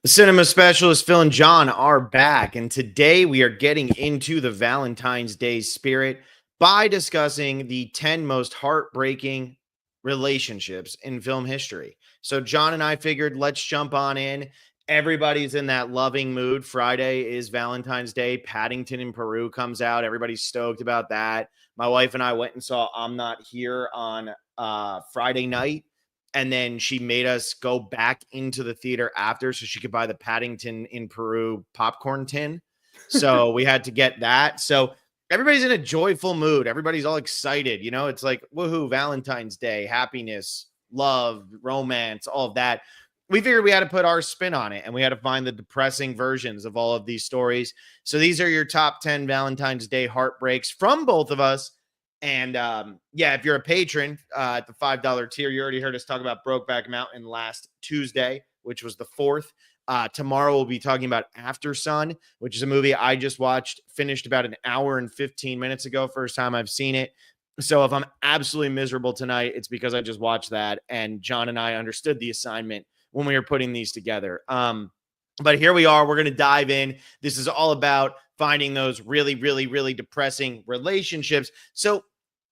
The cinema specialist Phil and John are back, and today we are getting into the Valentine's Day spirit by discussing the 10 most heartbreaking relationships in film history. So, John and I figured let's jump on in. Everybody's in that loving mood. Friday is Valentine's Day. Paddington in Peru comes out. Everybody's stoked about that. My wife and I went and saw I'm Not Here on Friday night, and then she made us go back into the theater after so she could buy the Paddington in Peru popcorn tin. So we had to get that. So everybody's in a joyful mood. Everybody's all excited. It's like, woohoo, Valentine's Day, happiness, love, romance, all of that. We figured we had to put our spin on it, and we had to find the depressing versions of all of these stories. So these are your top 10 Valentine's Day heartbreaks from both of us. And if you're a patron at the $5 tier, you already heard us talk about Brokeback Mountain last Tuesday, which was the 4th. Tomorrow we'll be talking about After Sun, which is a movie I just watched, finished about an hour and 15 minutes ago. First time I've seen it. So if I'm absolutely miserable tonight, it's because I just watched that. And John and I understood the assignment when we were putting these together. But here we are. We're going to dive in. This is all about finding those really, really, really depressing relationships. So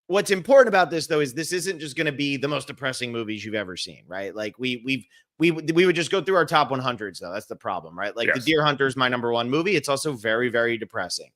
what's important about this, though, is this isn't just going to be the most depressing movies you've ever seen, right? Like we would just go through our top 100s, though. That's the problem, right? Like The Deer Hunter is my number one movie. It's also very, very depressing.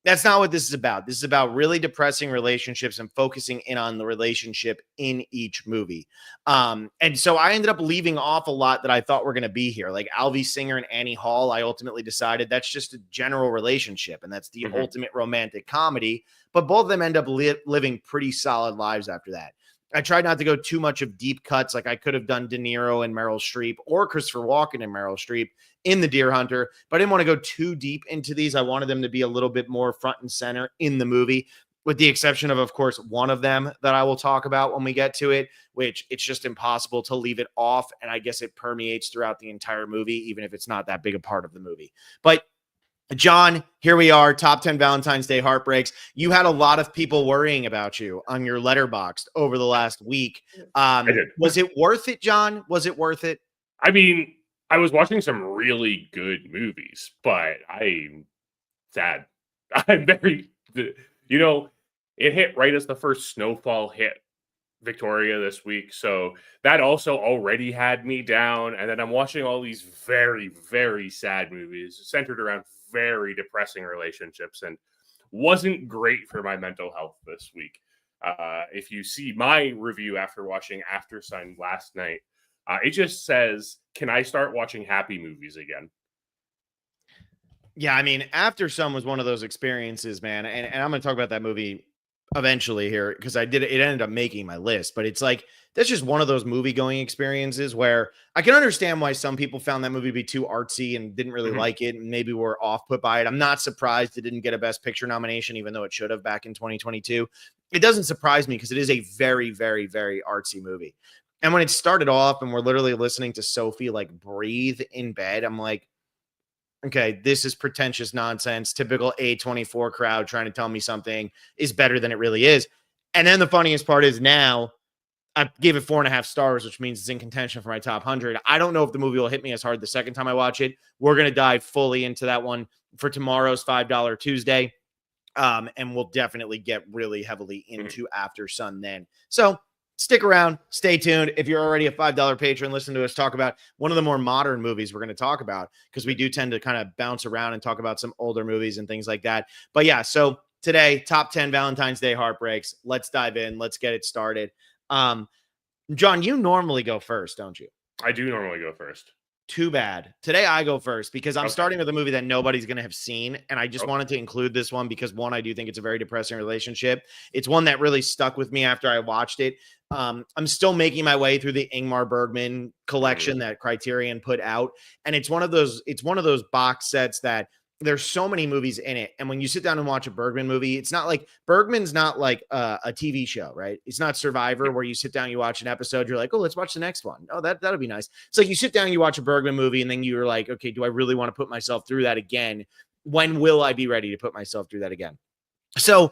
That's not what this is about. This is about really depressing relationships and focusing in on the relationship in each movie. And so I ended up leaving off a lot that I thought were going to be here. Like Alvy Singer and Annie Hall, I ultimately decided that's just a general relationship, and that's the ultimate romantic comedy. But both of them end up living pretty solid lives after that. I tried not to go too much of deep cuts. Like I could have done De Niro and Meryl Streep or Christopher Walken and Meryl Streep in The Deer Hunter, but I didn't want to go too deep into these. I wanted them to be a little bit more front and center in the movie, with the exception of course, one of them that I will talk about when we get to it, which it's just impossible to leave it off. And I guess it permeates throughout the entire movie, even if it's not that big a part of the movie. But John, here we are, top 10 Valentine's Day heartbreaks. You had a lot of people worrying about you on your Letterboxd over the last week. Was it worth it, John? Was it worth it? I mean, I was watching some really good movies, but I'm sad. I'm very, it hit right as the first snowfall hit Victoria this week. So that also already had me down. And then I'm watching all these very, very sad movies centered around very depressing relationships, and wasn't great for my mental health this week. If you see my review after watching After Sun last night, it just says, can I start watching happy movies again? Yeah, I mean, After Sun was one of those experiences, man. And I'm going to talk about that movie eventually here because it ended up making my list. But it's like, that's just one of those movie going experiences where I can understand why some people found that movie to be too artsy and didn't really like it and maybe were off put by it. I'm not surprised it didn't get a Best Picture nomination, even though it should have back in 2022. It doesn't surprise me because it is a very, very, very artsy movie. And when it started off and we're literally listening to Sophie like breathe in bed, I'm like, okay, this is pretentious nonsense. Typical A24 crowd trying to tell me something is better than it really is. And then the funniest part is now I gave it 4.5 stars, which means it's in contention for my top 100. I don't know if the movie will hit me as hard the second time I watch it. We're going to dive fully into that one for tomorrow's $5 Tuesday. And we'll definitely get really heavily into After Sun then. So stick around, stay tuned. If you're already a $5 patron, listen to us talk about one of the more modern movies we're going to talk about, because we do tend to kind of bounce around and talk about some older movies and things like that. But yeah, so today, top 10 Valentine's Day heartbreaks. Let's dive in. Let's get it started. John, you normally go first, don't you? I do normally go first. Too bad. Today I go first because I'm starting with a movie that nobody's going to have seen. And I just wanted to include this one because, one, I do think it's a very depressing relationship. It's one that really stuck with me after I watched it. I'm still making my way through the Ingmar Bergman collection that Criterion put out. And it's one of those box sets that there's so many movies in it. And when you sit down and watch a Bergman movie, it's not like Bergman's not like a TV show, right? It's not Survivor where you sit down, you watch an episode, you're like, oh, let's watch the next one. Oh, that'll be nice. It's like you sit down, you watch a Bergman movie, and then you're like, okay, do I really want to put myself through that again? When will I be ready to put myself through that again? So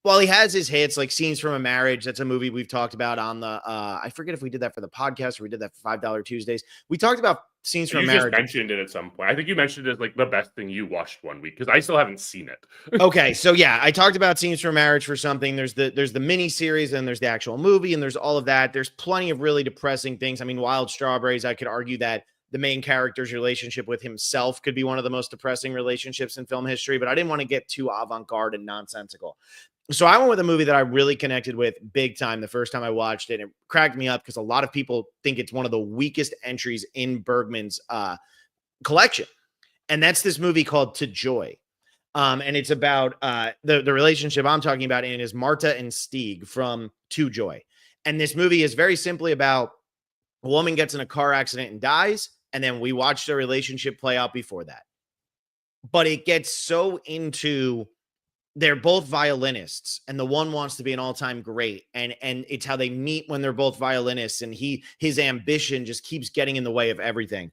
Well, he has his hits, like Scenes from a Marriage. That's a movie we've talked about on the I forget if we did that for the podcast or we did that for $5 Tuesdays. We talked about Scenes from a You just Marriage. mentioned it at some point. I think you mentioned it as like the best thing you watched one week because I still haven't seen it. Okay, so yeah, I talked about Scenes from a Marriage for something. There's the mini series and there's the actual movie and there's all of that. There's plenty of really depressing things. I mean, Wild Strawberries, I could argue that the main character's relationship with himself could be one of the most depressing relationships in film history, but I didn't want to get too avant-garde and nonsensical. So I went with a movie that I really connected with big time the first time I watched it. It cracked me up because a lot of people think it's one of the weakest entries in Bergman's collection. And that's this movie called To Joy. And it's about the relationship I'm talking about in is Marta and Stieg from To Joy. And this movie is very simply about a woman gets in a car accident and dies. And then we watch their relationship play out before that. But it gets so into they're both violinists and the one wants to be an all-time great and it's how they meet when they're both violinists and his ambition just keeps getting in the way of everything.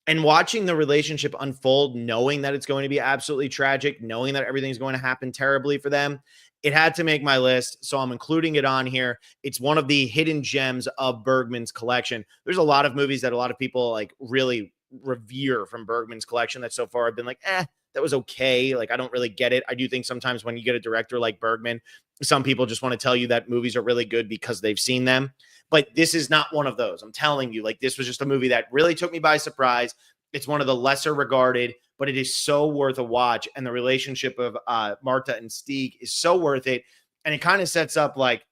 And watching the relationship unfold, knowing that it's going to be absolutely tragic, knowing that everything's going to happen terribly for them, it had to make my list, so I'm including it on here. It's one of the hidden gems of Bergman's collection. There's a lot of movies that a lot of people like really revere from Bergman's collection that so far have been like, that was okay. Like, I don't really get it. I do think sometimes when you get a director like Bergman, some people just want to tell you that movies are really good because they've seen them. But this is not one of those. I'm telling you, like, this was just a movie that really took me by surprise. It's one of the lesser regarded, but it is so worth a watch. And the relationship of Marta and Stieg is so worth it. And it kind of sets up like,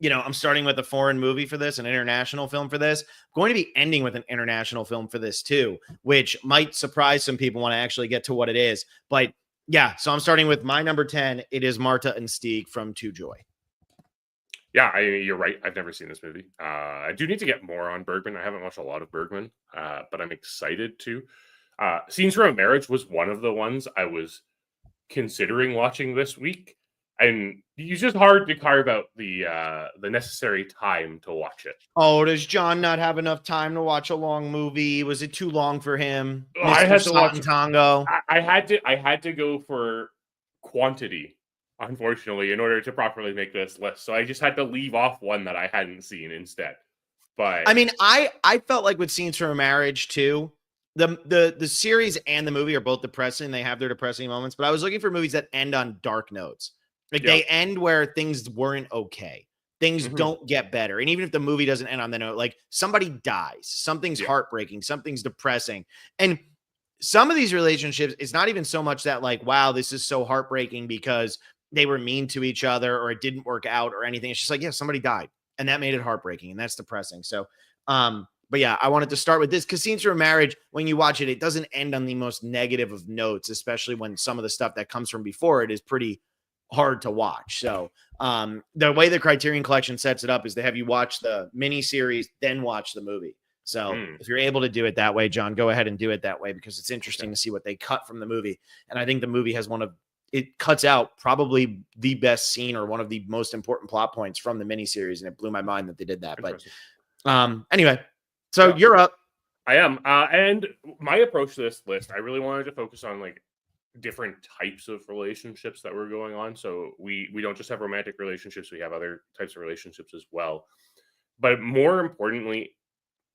you know, I'm starting with a foreign movie for this, an international film for this. I'm going to be ending with an international film for this too, which might surprise some people when I actually get to what it is. But yeah, so I'm starting with my number 10. It is Marta and Stieg from To Joy. Yeah, you're right. I've never seen this movie. I do need to get more on Bergman. I haven't watched a lot of Bergman, but I'm excited to. Scenes from a Marriage was one of the ones I was considering watching this week, and it's just hard to carve out the necessary time to watch it. Oh, does John not have enough time to watch a long movie? Was it too long for him? I had to watch Tango. I had to go for quantity, unfortunately, in order to properly make this list. So I just had to leave off one that I hadn't seen instead. But I mean, I felt like with Scenes from a Marriage too, the series and the movie are both depressing. They have their depressing moments, but I was looking for movies that end on dark notes. Like they end where things weren't okay. Things don't get better. And even if the movie doesn't end on the note, like somebody dies, something's heartbreaking, something's depressing. And some of these relationships, it's not even so much that like, wow, this is so heartbreaking because they were mean to each other or it didn't work out or anything. It's just like, yeah, somebody died and that made it heartbreaking and that's depressing. So, but yeah, I wanted to start with this because Scenes from a Marriage, when you watch it, it doesn't end on the most negative of notes, especially when some of the stuff that comes from before it is pretty hard to watch. So the way the Criterion Collection sets it up is they have you watch the mini series, then watch the movie. So if you're able to do it that way, John, go ahead and do it that way because it's interesting to see what they cut from the movie. And I think the movie has it cuts out probably the best scene or one of the most important plot points from the miniseries. And it blew my mind that they did that. But anyway, so you're up. I am. And my approach to this list, I really wanted to focus on like different types of relationships that were going on. So we don't just have romantic relationships, we have other types of relationships as well. But more importantly,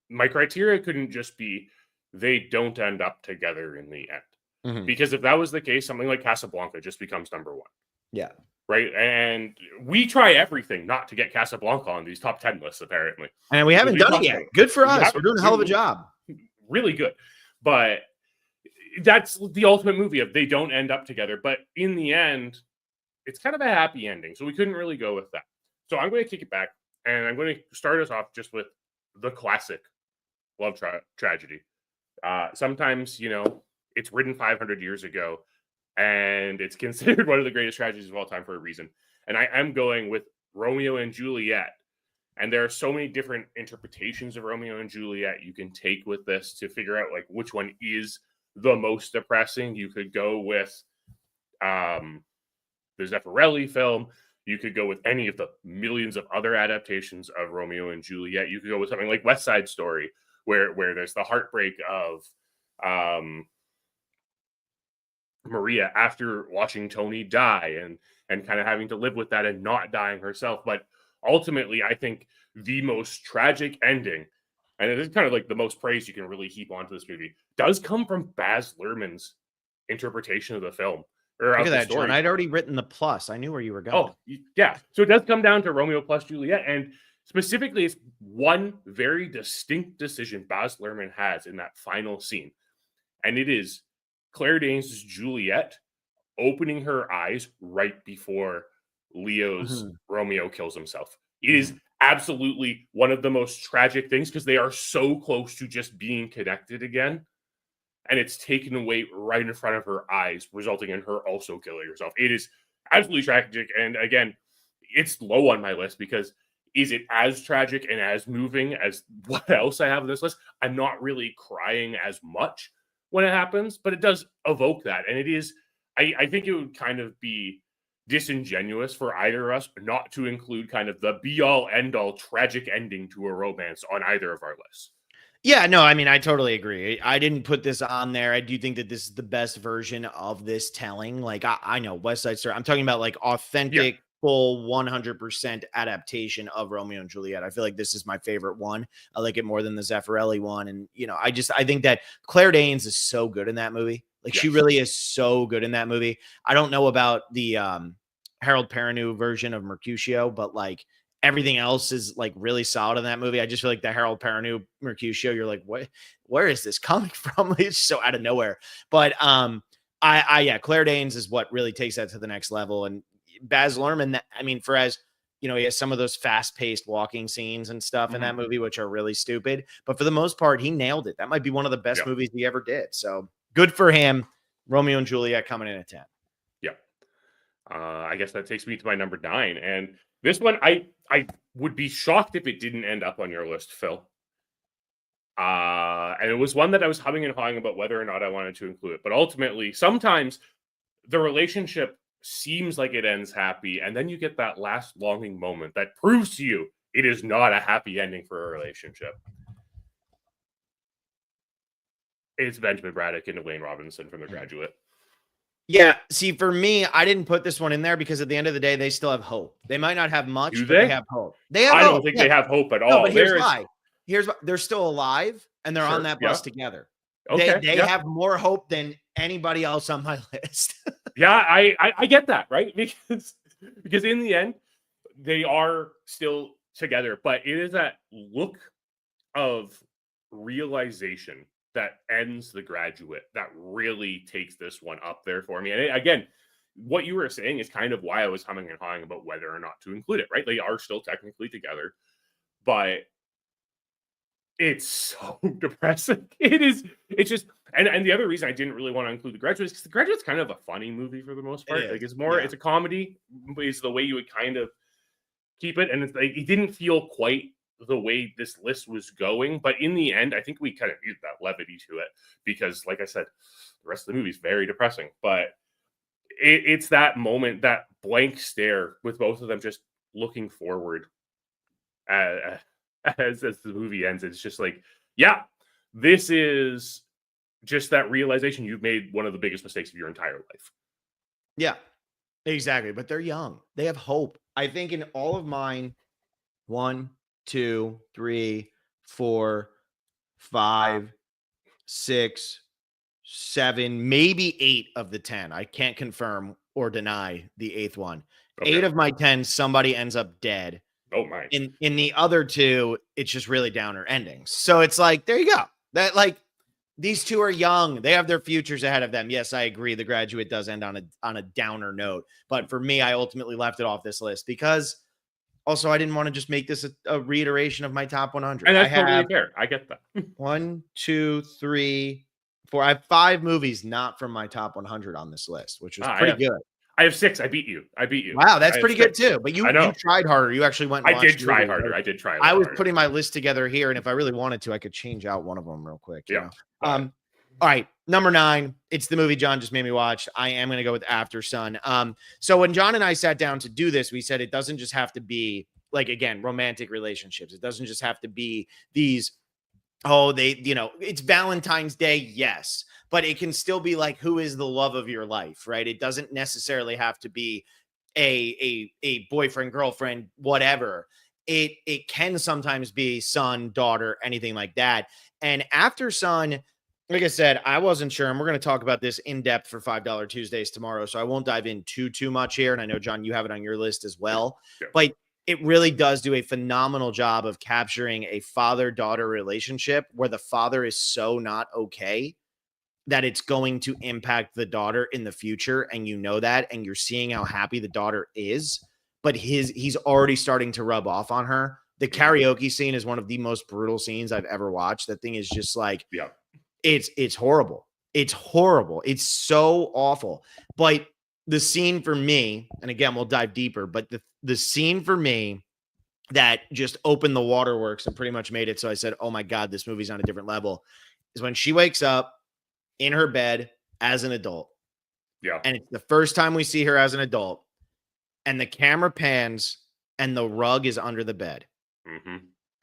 my criteria couldn't just be they don't end up together in the end. Because if that was the case, something like Casablanca just becomes number one. Yeah. Right. And we try everything not to get Casablanca on these top 10 lists, apparently. And we haven't done it yet. Good for us. We're doing a hell of a job. Really good. But that's the ultimate movie of they don't end up together. But in the end, it's kind of a happy ending. So we couldn't really go with that. So I'm going to kick it back and I'm going to start us off just with the classic love tragedy. Sometimes, you know, it's written 500 years ago and it's considered one of the greatest tragedies of all time for a reason. And I am going with Romeo and Juliet. And there are so many different interpretations of Romeo and Juliet you can take with this to figure out like which one is the most depressing. You could go with the Zeffirelli film. You could go with any of the millions of other adaptations of Romeo and Juliet. You could go with something like West Side Story, where there's the heartbreak of Maria after watching Tony die and kind of having to live with that and not dying herself. But ultimately, I think the most tragic ending, and it is kind of like the most praise you can really heap onto this movie, does come from Baz Luhrmann's interpretation of the film or Look at of the that, John. story. I'd already written the plus. I knew where you were going. Oh, yeah. So it does come down to Romeo plus Juliet. And specifically, it's one very distinct decision Baz Luhrmann has in that final scene. And it is Claire Danes' Juliet opening her eyes right before Leo's Romeo kills himself. It is absolutely one of the most tragic things because they are so close to just being connected again. And it's taken away right in front of her eyes, resulting in her also killing herself. It is absolutely tragic. And again, it's low on my list because is it as tragic and as moving as what else I have on this list? I'm not really crying as much when it happens, but it does evoke that. And it is, I think it would kind of be disingenuous for either of us not to include kind of the be all end all tragic ending to a romance on either of our lists. Yeah, no, I mean, I totally agree. I didn't put this on there. I do think that this is the best version of this telling. Like, I know West Side Story. I'm talking about like authentic, full 100% adaptation of Romeo and Juliet. I feel like this is my favorite one. I like it more than the Zeffirelli one. And, you know, I think that Claire Danes is so good in that movie. Like, she really is so good in that movie. I don't know about the Harold Perrineau version of Mercutio, but like, everything else is like really solid in that movie. I just feel like the Harold Perrineau Mercutio, you're like, what? Where is this coming from? It's so out of nowhere. But yeah, Claire Danes is what really takes that to the next level. And Baz Luhrmann, I mean, for as you know, he has some of those fast-paced walking scenes and stuff in that movie, which are really stupid. But for the most part, he nailed it. That might be one of the best movies he ever did. So good for him. Romeo and Juliet coming in at 10. Yeah. I guess that takes me to my number 9. And this one, I would be shocked if it didn't end up on your list, Phil. And it was one that I was humming and hawing about whether or not I wanted to include it. But ultimately, sometimes the relationship seems like it ends happy, and then you get that last longing moment that proves to you it is not a happy ending for a relationship. It's Benjamin Braddock and Elaine Robinson from The Graduate. Yeah, see, for me, I didn't put this one in there because at the end of the day, they still have hope. They might not have much, but they have hope. They have I hope. don't think they have hope at all. No, but here's why. Here's why. They're still alive, and they're on that bus together. Okay, they have more hope than anybody else on my list. Yeah, I get that, right? Because in the end, they are still together, but it is that look of realization that ends The Graduate that really takes this one up there for me. And again, what you were saying is kind of why I was humming and hawing about whether or not to include it, right? They are still technically together, but it's so depressing. It's just, and the other reason I didn't really want to include The Graduate is because The Graduate's kind of a funny movie for the most part. Like it's more, it's a comedy, is the way you would kind of keep it. And it's like, it didn't feel quite the way this list was going, but in the end, I think we kind of needed that levity to it because, like I said, the rest of the movie is very depressing. But it's that moment, that blank stare with both of them just looking forward as the movie ends. It's just like, yeah, this is just that realization you've made one of the biggest mistakes of your entire life. Yeah, exactly. But they're young. They have hope. I think in all of mine, 1, 2, 3, 4, 5, 6, 7, maybe 8 of the 10. I can't confirm or deny the 8th one. Okay. 8 of my 10, somebody ends up dead. Oh my! In the other 2, it's just really downer endings. So it's like, there you go. That like these 2 are young. They have their futures ahead of them. Yes, I agree. The Graduate does end on a downer note, but for me, I ultimately left it off this list because. Also, I didn't want to just make this a reiteration of my top 100. And that's totally fair. I get that. 1, 2, 3, 4. I have 5 movies not from my top 100 on this list, which was pretty good. I have 6. I beat you. Wow, that's pretty good too. But you tried harder. You actually went and I did try harder. I did try harder. I was putting my list together here, and if I really wanted to, I could change out one of them real quick. You know? All right, number 9. It's the movie John just made me watch. I am going to go with After Sun. So when John and I sat down to do this, we said it doesn't just have to be like, again, romantic relationships. It doesn't just have to be these Oh, it's Valentine's Day, yes, but it can still be like, who is the love of your life, right? It doesn't necessarily have to be a boyfriend, girlfriend, whatever. It can sometimes be son, daughter, anything like that. And after Son, like I said, I wasn't sure, and we're going to talk about this in depth for $5 Tuesdays tomorrow, so I won't dive in too much here. And I know, John, you have it on your list as well, Yeah. but it really does do a phenomenal job of capturing a father-daughter relationship where the father is so not okay that it's going to impact the daughter in the future, and you know that, and you're seeing how happy the daughter is, but he's already starting to rub off on her. The karaoke scene is one of the most brutal scenes I've ever watched. That thing is just like, Yeah. it's horrible. It's horrible. It's so awful. But the scene for me, and again, we'll dive deeper, but the scene for me that just opened the waterworks and pretty much made it so I said, oh my God, this movie's on a different level, is when she wakes up in her bed as an adult. Yeah. And it's the first time we see her as an adult, and the camera pans and the rug is under the bed.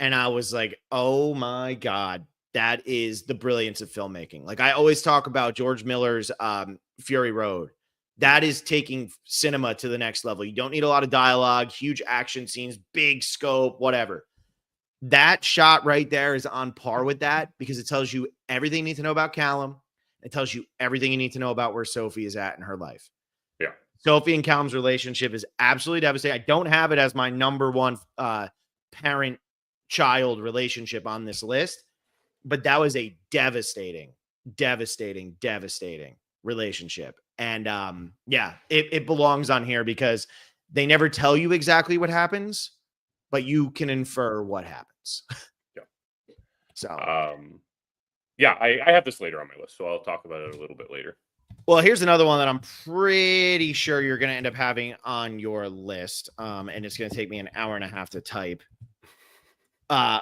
And I was like, oh my God, that is the brilliance of filmmaking. Like I always talk about George Miller's Fury Road. That is taking cinema to the next level. You don't need a lot of dialogue, huge action scenes, big scope, whatever. That shot right there is on par with that because it tells you everything you need to know about Callum. It tells you everything you need to know about where Sophie is at in her life. Yeah. Sophie and Callum's relationship is absolutely devastating. I don't have it as my number one parent-child relationship on this list, but that was a devastating relationship. And yeah, it belongs on here because they never tell you exactly what happens, but you can infer what happens. Yeah. So yeah, I have this later on my list, so I'll talk about it a little bit later. well, here's another one that I'm pretty sure you're going to end up having on your list. And it's going to take me an hour and a half to type.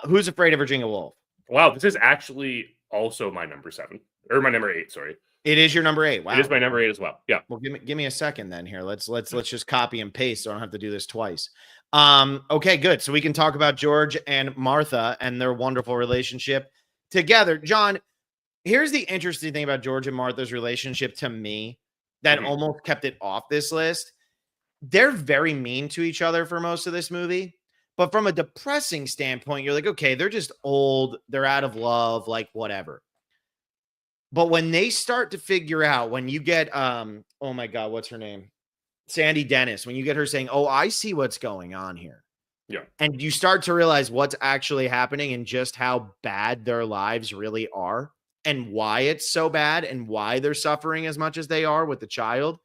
Who's Afraid of Virginia Woolf? Wow, this is actually also my number 7 or my number 8. Sorry, it is your number 8. Wow, it is my number 8 as well. Yeah. Well, give me a second then. Here, let's just copy and paste, so I don't have to do this twice. Okay, good. So we can talk about George and Martha and their wonderful relationship together. John, here's the interesting thing about George and Martha's relationship to me that almost kept it off this list. They're very mean to each other for most of this movie. But from a depressing standpoint, you're like, okay, they're just old. They're out of love, like whatever. But when they start to figure out, when you get, oh my God, what's her name? Sandy Dennis, when you get her saying, oh, I see what's going on here. Yeah. And you start to realize what's actually happening and just how bad their lives really are and why it's so bad and why they're suffering as much as they are with the child.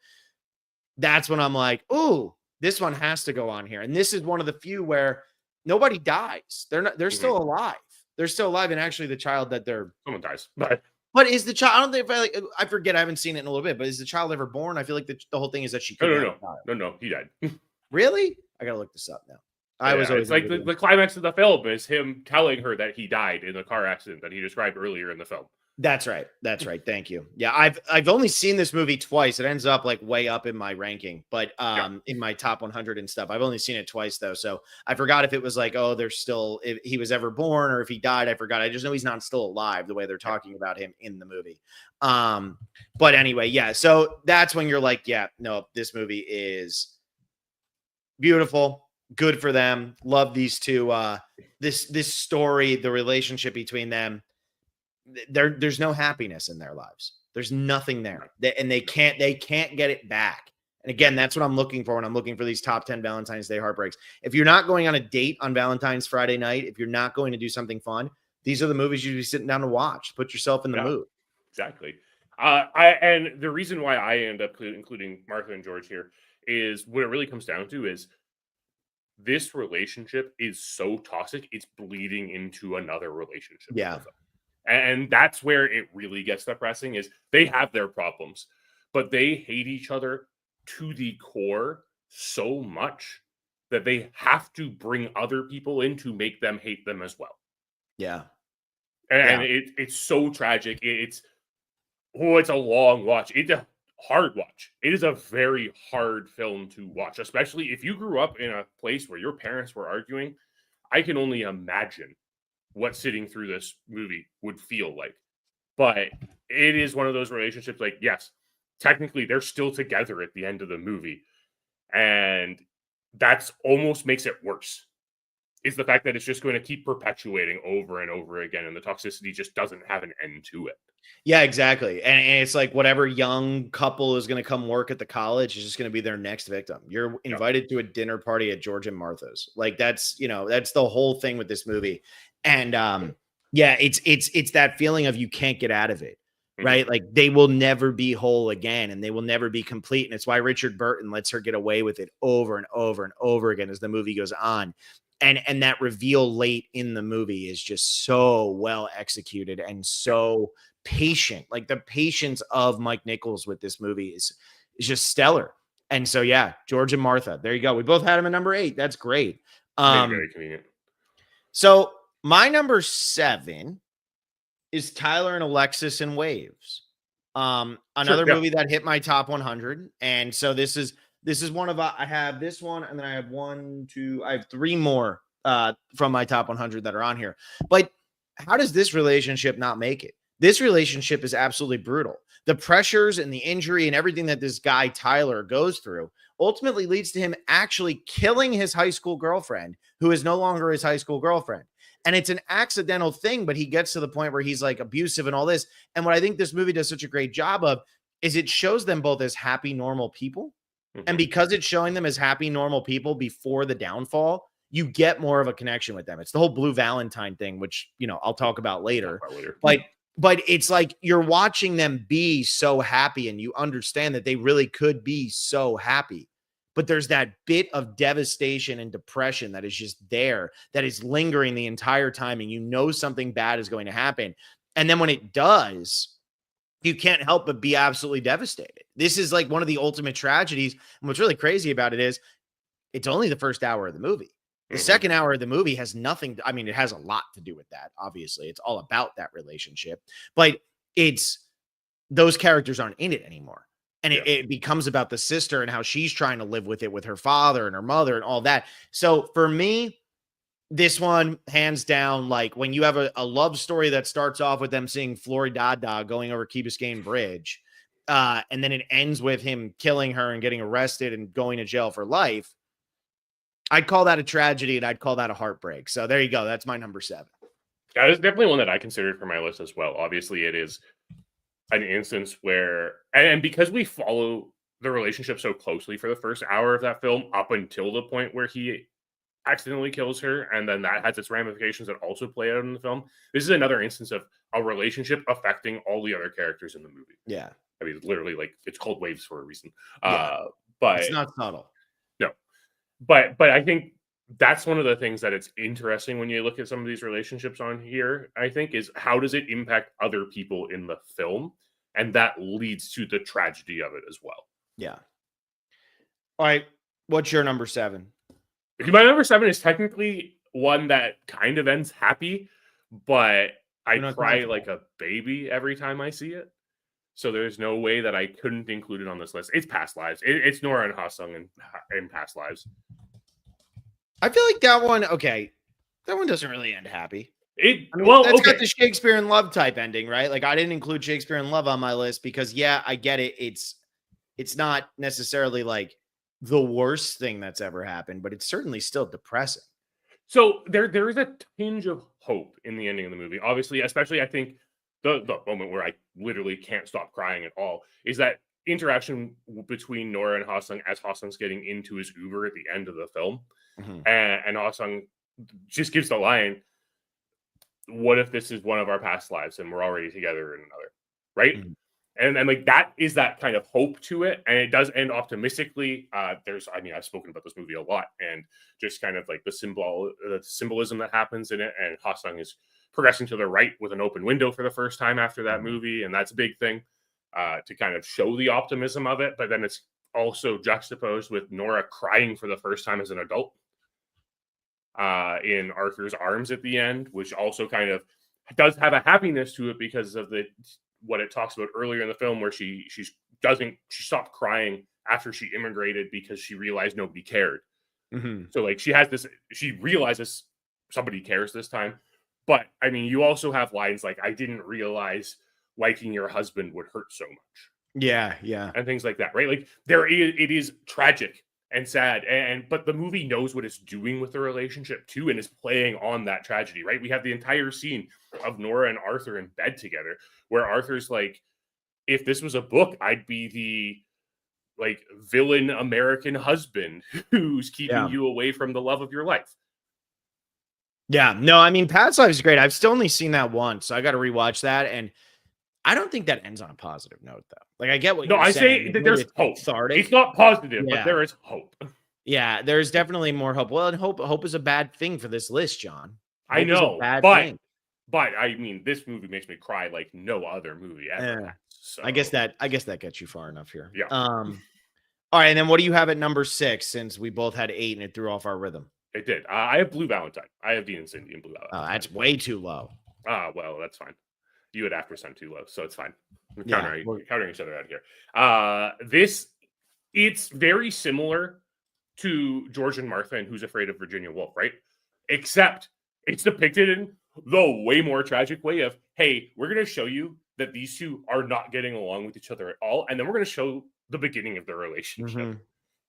That's when I'm like, ooh, this one has to go on here. And this is one of the few where nobody dies. They're still alive. They're still alive. And actually the child that someone dies, but is the child, I don't think I forget, I haven't seen it in a little bit, but is the child ever born? I feel like the whole thing is that she no, he died. Really? I gotta look this up now. It's like the climax of the film is him telling her that he died in the car accident that he described earlier in the film. That's right. Thank you. Yeah, I've only seen this movie twice. It ends up like way up in my ranking, but in my top 100 and stuff. I've only seen it twice though, so I forgot if it was like, oh, there's still, if he was ever born or if he died. I forgot. I just know he's not still alive the way they're talking about him in the movie. But anyway, yeah. So that's when you're like, yeah, no, this movie is beautiful. Good for them. Love these two. This story, the relationship between them. There's no happiness in their lives. There's nothing there, and they can't get it back. And again, that's what I'm looking for when I'm looking for these top 10 Valentine's Day heartbreaks. If you're not going on a date on Valentine's Friday night, if you're not going to do something fun, these are the movies you should be sitting down to watch. Put yourself in the mood. Exactly. And the reason why I end up including Martha and George here is what it really comes down to is this relationship is so toxic, it's bleeding into another relationship. Yeah. And that's where it really gets depressing is they have their problems, but they hate each other to the core so much that they have to bring other people in to make them hate them as well. Yeah. And it's so tragic. It's a long watch. It's a hard watch. It is a very hard film to watch, especially if you grew up in a place where your parents were arguing. I can only imagine what sitting through this movie would feel like. But it is one of those relationships, like, yes, technically they're still together at the end of the movie. And that's almost makes it worse. Is the fact that it's just going to keep perpetuating over and over again, and the toxicity just doesn't have an end to it. Yeah, exactly. And it's like whatever young couple is going to come work at the college is just going to be their next victim. You're Yep. invited to a dinner party at George and Martha's. Like that's, that's the whole thing with this movie. And yeah, it's that feeling of you can't get out of it. Mhm. Right? Like they will never be whole again and they will never be complete. And it's why Richard Burton lets her get away with it over and over and over again as the movie goes on. And that reveal late in the movie is just so well executed and so patient. Like the patience of Mike Nichols with this movie is just stellar. And so yeah, George and Martha. There you go. We both had him at number 8. That's great. Made it very convenient. So my number 7 is Tyler and Alexis in Waves. Another movie that hit my top 100. And so this is one of I have this one, and then I have 3 more from my top 100 that are on here. But how does this relationship not make it? This relationship is absolutely brutal. The pressures and the injury and everything that this guy Tyler goes through ultimately leads to him actually killing his high school girlfriend, who is no longer his high school girlfriend. And it's an accidental thing, but he gets to the point where he's like abusive and all this. And what I think this movie does such a great job of is it shows them both as happy, normal people. Mhm. And because it's showing them as happy, normal people before the downfall, you get more of a connection with them. It's the whole Blue Valentine thing, which, I'll talk about later. But it's like you're watching them be so happy and you understand that they really could be so happy. But there's that bit of devastation and depression that is just there, that is lingering the entire time. And you know something bad is going to happen. And then when it does, you can't help but be absolutely devastated. This is like one of the ultimate tragedies. And what's really crazy about it is it's only the first hour of the movie. The second hour of the movie has nothing. I mean, it has a lot to do with that. Obviously, it's all about that relationship, but those characters aren't in it anymore. And it becomes about the sister and how she's trying to live with it with her father and her mother and all that. So for me, this one, hands down, like when you have a love story that starts off with them seeing Floridada going over Key Biscayne Bridge, and then it ends with him killing her and getting arrested and going to jail for life. I'd call that a tragedy and I'd call that a heartbreak. So there you go. That's my number 7. That is definitely one that I considered for my list as well. Obviously, it is an instance where, and because we follow the relationship so closely for the first hour of that film up until the point where he accidentally kills her, and then that has its ramifications that also play out in the film. This is another instance of a relationship affecting all the other characters in the movie. Yeah. I mean, literally, like, it's called Waves for a reason. Yeah. But it's not subtle. No. But I think that's one of the things that it's interesting when you look at some of these relationships on here, I think, is how does it impact other people in the film? And that leads to the tragedy of it as well. Yeah. All right. What's your number 7? My number 7 is technically one that kind of ends happy, but I cry like a baby every time I see it. So there's no way that I couldn't include it on this list. It's Past Lives. It's Nora and Ha-sung in Past Lives. I feel like that one, okay, that one doesn't really end happy. That's got the Shakespeare in Love type ending, right? Like I didn't include Shakespeare in Love on my list because, yeah, I get it. It's not necessarily like the worst thing that's ever happened, but it's certainly still depressing. So there is a tinge of hope in the ending of the movie. Obviously, especially I think the moment where I literally can't stop crying at all is that interaction between Nora and Ha-sung as Ha-sung's getting into his Uber at the end of the film. Mm-hmm. And Ha-sung just gives the line, what if this is one of our past lives and we're already together in another, right? Mm-hmm. And like that is that kind of hope to it, and it does end optimistically. I've spoken about this movie a lot, and just kind of like the symbolism that happens in it. And Ha-sung is progressing to the right with an open window for the first time after that movie, and that's a big thing to kind of show the optimism of it. But then it's also juxtaposed with Nora crying for the first time as an adult in Arthur's arms at the end, which also kind of does have a happiness to it because of what it talks about earlier in the film, where she stopped crying after she immigrated because she realized nobody cared. Mm-hmm. So like she realizes somebody cares this time. But I mean, you also have lines like, "I didn't realize liking your husband would hurt so much," Yeah, yeah. and things like that, right? Like it is tragic and sad, and but the movie knows what it's doing with the relationship too, and is playing on that tragedy, right? We have the entire scene of Nora and Arthur in bed together, where Arthur's like, "If this was a book, I'd be the like villain American husband who's keeping Yeah. you away from the love of your life." Yeah. No, I mean, Past Life is great. I've still only seen that once, so I got to rewatch that. And I don't think that ends on a positive note, though. Like, I get what No, you're I saying. say that there's It's hope. It's cathartic. not positive, but Yeah. there is hope. Yeah. There's definitely more hope. Well, and hope is a bad thing for this list, John. I Hope is a know, bad but thing. I mean, this movie makes me cry like no other movie ever Yeah. has. So I guess that gets you far enough here. yeah, All right, and then what do you have at number 6 since we both had 8 and it threw off our rhythm? it did. I have Blue Valentine. I have Dean and Cindy and Blue Valentine. That's way too low. Well, that's fine. You had after sent too low, so it's fine. We're Yeah, countering each other out here. It's very similar to George and Martha and Who's Afraid of Virginia Woolf, right? Except it's depicted in the way more tragic way of, hey, we're going to show you that these two are not getting along with each other at all, and then we're going to show the beginning of their relationship. Mhm.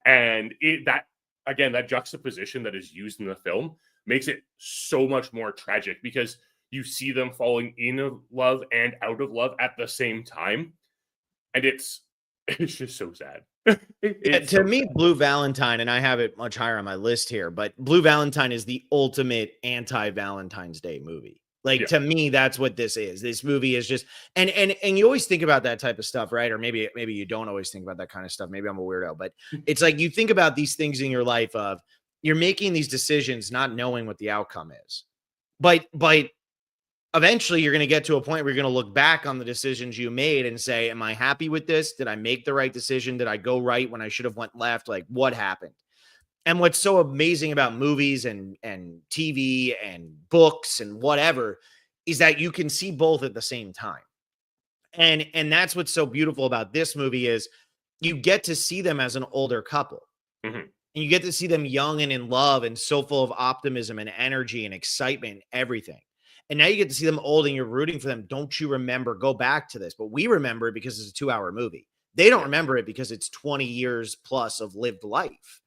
And that juxtaposition that is used in the film makes it so much more tragic because you see them falling in love and out of love at the same time, and it's just so sad. Yeah, to me, Blue Valentine, and I have it much higher on my list here, but Blue Valentine is the ultimate anti-Valentine's Day movie. Like, Yeah. to me, that's what this is. This movie is just, and you always think about that type of stuff, right? Or maybe you don't always think about that kind of stuff. Maybe I'm a weirdo, but it's like you think about these things in your life of you're making these decisions not knowing what the outcome is. But eventually you're going to get to a point where you're going to look back on the decisions you made and say, am I happy with this? Did I make the right decision? Did I go right when I should have went left? Like, what happened? And what's so amazing about movies and TV and books and whatever is that you can see both at the same time. And that's what's so beautiful about this movie is you get to see them as an older couple. Mhm. And you get to see them young and in love and so full of optimism and energy and excitement and everything. And now you get to see them old and you're rooting for them. Don't you remember? Go back to this. But we remember it because it's a 2-hour movie. They don't remember it because it's 20 years plus of lived life.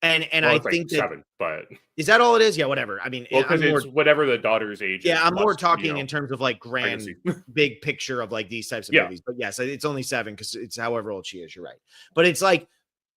And Well, I it's like think that 7, but is that all it is? Yeah, whatever. I mean, because I'm more, it's whatever the daughter's age is. yeah, I'm more plus, talking in terms of like grand, pregnancy. big picture of like these types of Yeah. movies. But yes, it's only 7 because it's however old she is. You're right. But it's like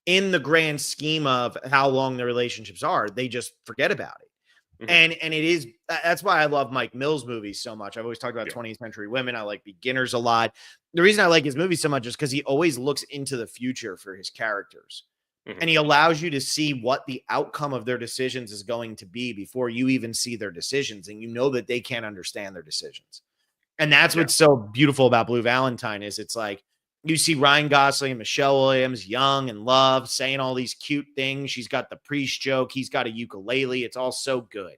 in the grand scheme of how long the relationships are, they just forget about it. Mhm. And it is that's why I love Mike Mills movies so much. I've always talked about Yeah. 20th Century Women. I like Beginners a lot. The reason I like his movies so much is because he always looks into the future for his characters. Mhm. And he allows you to see what the outcome of their decisions is going to be before you even see their decisions. And you know that they can't understand their decisions. And that's what's so beautiful about Blue Valentine is it's like you see Ryan Gosling and Michelle Williams, young and love, saying all these cute things. She's got the priest joke. He's got a ukulele. It's all so good.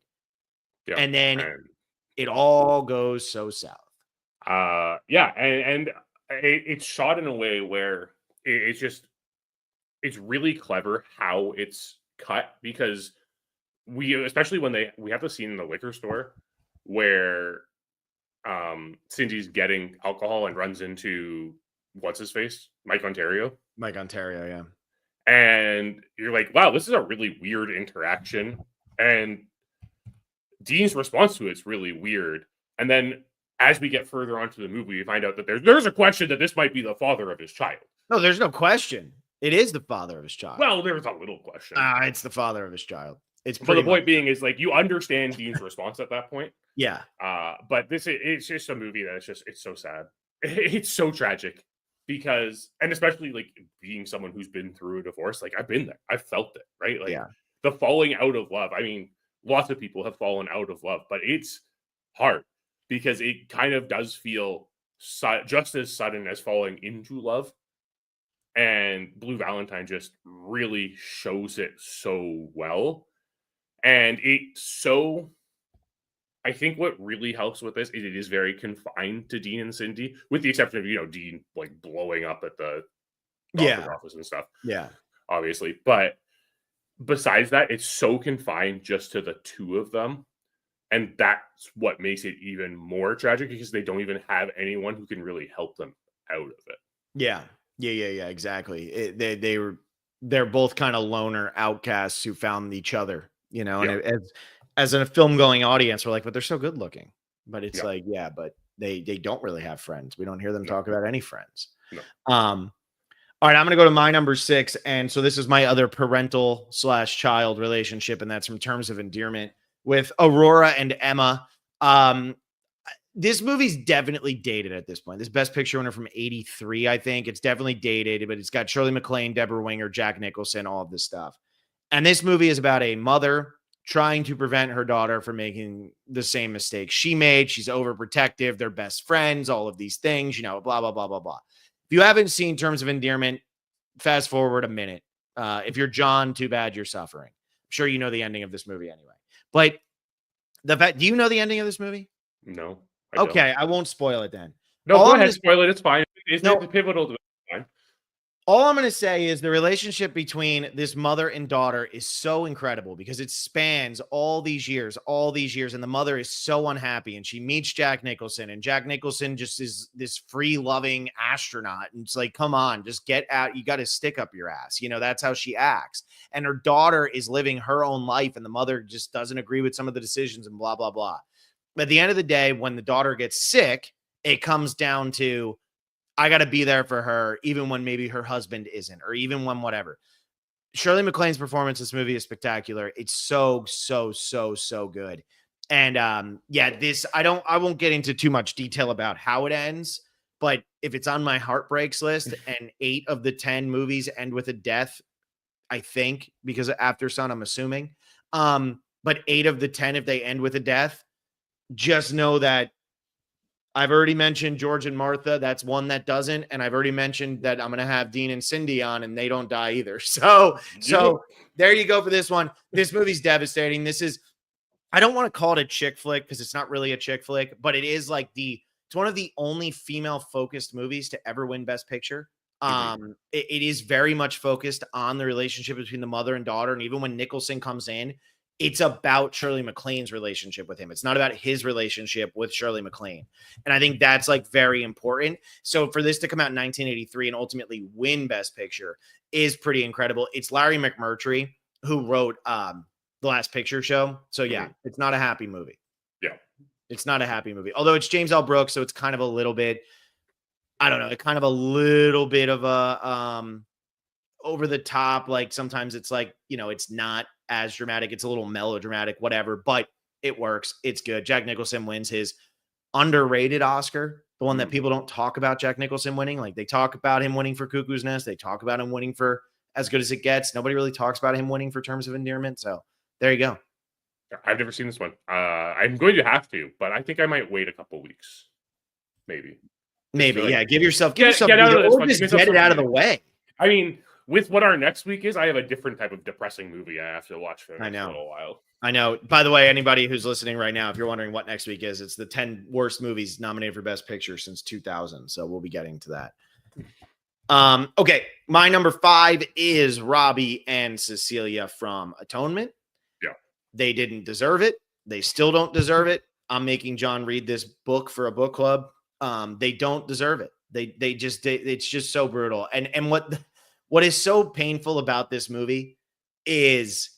Yeah. And then it all goes so south. Yeah, and it's shot in a way where it's really clever how it's cut because especially when we have the scene in the liquor store where Cindy's getting alcohol and runs into what's his face, Mike Ontario. Mike Ontario, yeah. And you're like, wow, this is a really weird interaction. And Dean's response to it's really weird. And then as we get further onto the movie, we find out that there's a question that this might be the father of his child. No, there's no question. It is the father of his child. Well, there's a little question. It's the father of his child. It's but the point being is like you understand Dean's response at that point. Yeah. But it's just a movie that it's so sad. It's so tragic because, and especially like being someone who's been through a divorce, like I've been there, I've felt it, right? Like the falling out of love. I mean, lots of people have fallen out of love, but it's hard because it kind of does feel just as sudden as falling into love. And Blue Valentine just really shows it so well. And I think what really helps with this is it is very confined to Dean and Cindy, with the exception of, Dean like blowing up at the doctor's office and stuff. Yeah. Obviously. But besides that, it's so confined just to the two of them. And that's what makes it even more tragic because they don't even have anyone who can really help them out of it. Yeah. Yeah. Exactly. They're both kind of loner outcasts who found each other, you know, and Yeah. as a film going audience, we're like, but they're so good looking. But it's Yeah. like, yeah, but they don't really have friends. We don't hear them No. talk about any friends. No. All right, I'm gonna go to my number 6, and so this is my other parental slash child relationship, and that's from Terms of Endearment with Aurora and Emma. Um, this movie's definitely dated at this point. This Best Picture winner from '83, I think. It's definitely dated, but it's got Shirley MacLaine, Deborah Winger, Jack Nicholson, all of this stuff. And this movie is about a mother trying to prevent her daughter from making the same mistake she made. She's overprotective. They're best friends, all of these things, you know, blah, blah, blah, blah, blah. If you haven't seen Terms of Endearment, fast forward a minute. If you're John, too bad you're suffering. I'm sure you know the ending of this movie anyway. But the fact, do you know the ending of this movie? No. Okay, I won't spoil it then. No, All go I'm ahead. gonna Spoil it. It's fine. It's No. pivotal to it. It's fine. All I'm going to say is the relationship between this mother and daughter is so incredible because it spans all these years, and the mother is so unhappy, and she meets Jack Nicholson, and Jack Nicholson just is this free loving astronaut. And it's like, come on, just get out. You got to stick up your ass. You know, that's how she acts. And her daughter is living her own life, and the mother just doesn't agree with some of the decisions and blah, blah, blah. But at the end of the day, when the daughter gets sick, it comes down to, I got to be there for her, even when maybe her husband isn't, or even when whatever. Shirley MacLaine's performance in this movie is spectacular. It's so good. And I won't get into too much detail about how it ends, but if it's on my Heartbreaks list and 8 of the 10 movies end with a death, I think, because of After Sun, I'm assuming. But 8 of the 10, if they end with a death, just know that I've already mentioned George and Martha. That's one that doesn't. And I've already mentioned that I'm going to have Dean and Cindy on, and they don't die either. So there you go for this one. This movie's devastating. I don't want to call it a chick flick because it's not really a chick flick, but it is like it's one of the only female focused movies to ever win Best Picture. It is very much focused on the relationship between the mother and daughter. And even when Nicholson comes in, it's about Shirley MacLaine's relationship with him. It's not about his relationship with Shirley MacLaine. And I think that's like very important. So for this to come out in 1983 and ultimately win Best Picture is pretty incredible. It's Larry McMurtry who wrote The Last Picture Show. So yeah, it's not a happy movie. Yeah. It's not a happy movie. Although it's James L. Brooks, so it's kind of a little bit, I don't know, kind of a little bit of a over the top. Like sometimes it's like, you know, it's not as dramatic. It's a little melodramatic, whatever, but it works. It's good. Jack Nicholson wins his underrated Oscar, the one that people don't talk about Jack Nicholson winning. Like they talk about him winning for Cuckoo's Nest. They talk about him winning for As Good as It Gets. Nobody really talks about him winning for Terms of Endearment. So there you go. I've never seen this one. I'm going to have to, but I think I might wait a couple weeks. Maybe. Yeah. Give yourself get out of this one. Just get it out of the way. I mean, with what our next week is, I have a different type of depressing movie I have to watch for the next little while. I know. By the way, anybody who's listening right now, if you're wondering what next week is, it's the 10 worst movies nominated for Best Picture since 2000. So we'll be getting to that. Okay. My number 5 is Robbie and Cecilia from Atonement. Yeah. They didn't deserve it. They still don't deserve it. I'm making John read this book for a book club. They don't deserve it. It's just so brutal. And what is so painful about this movie is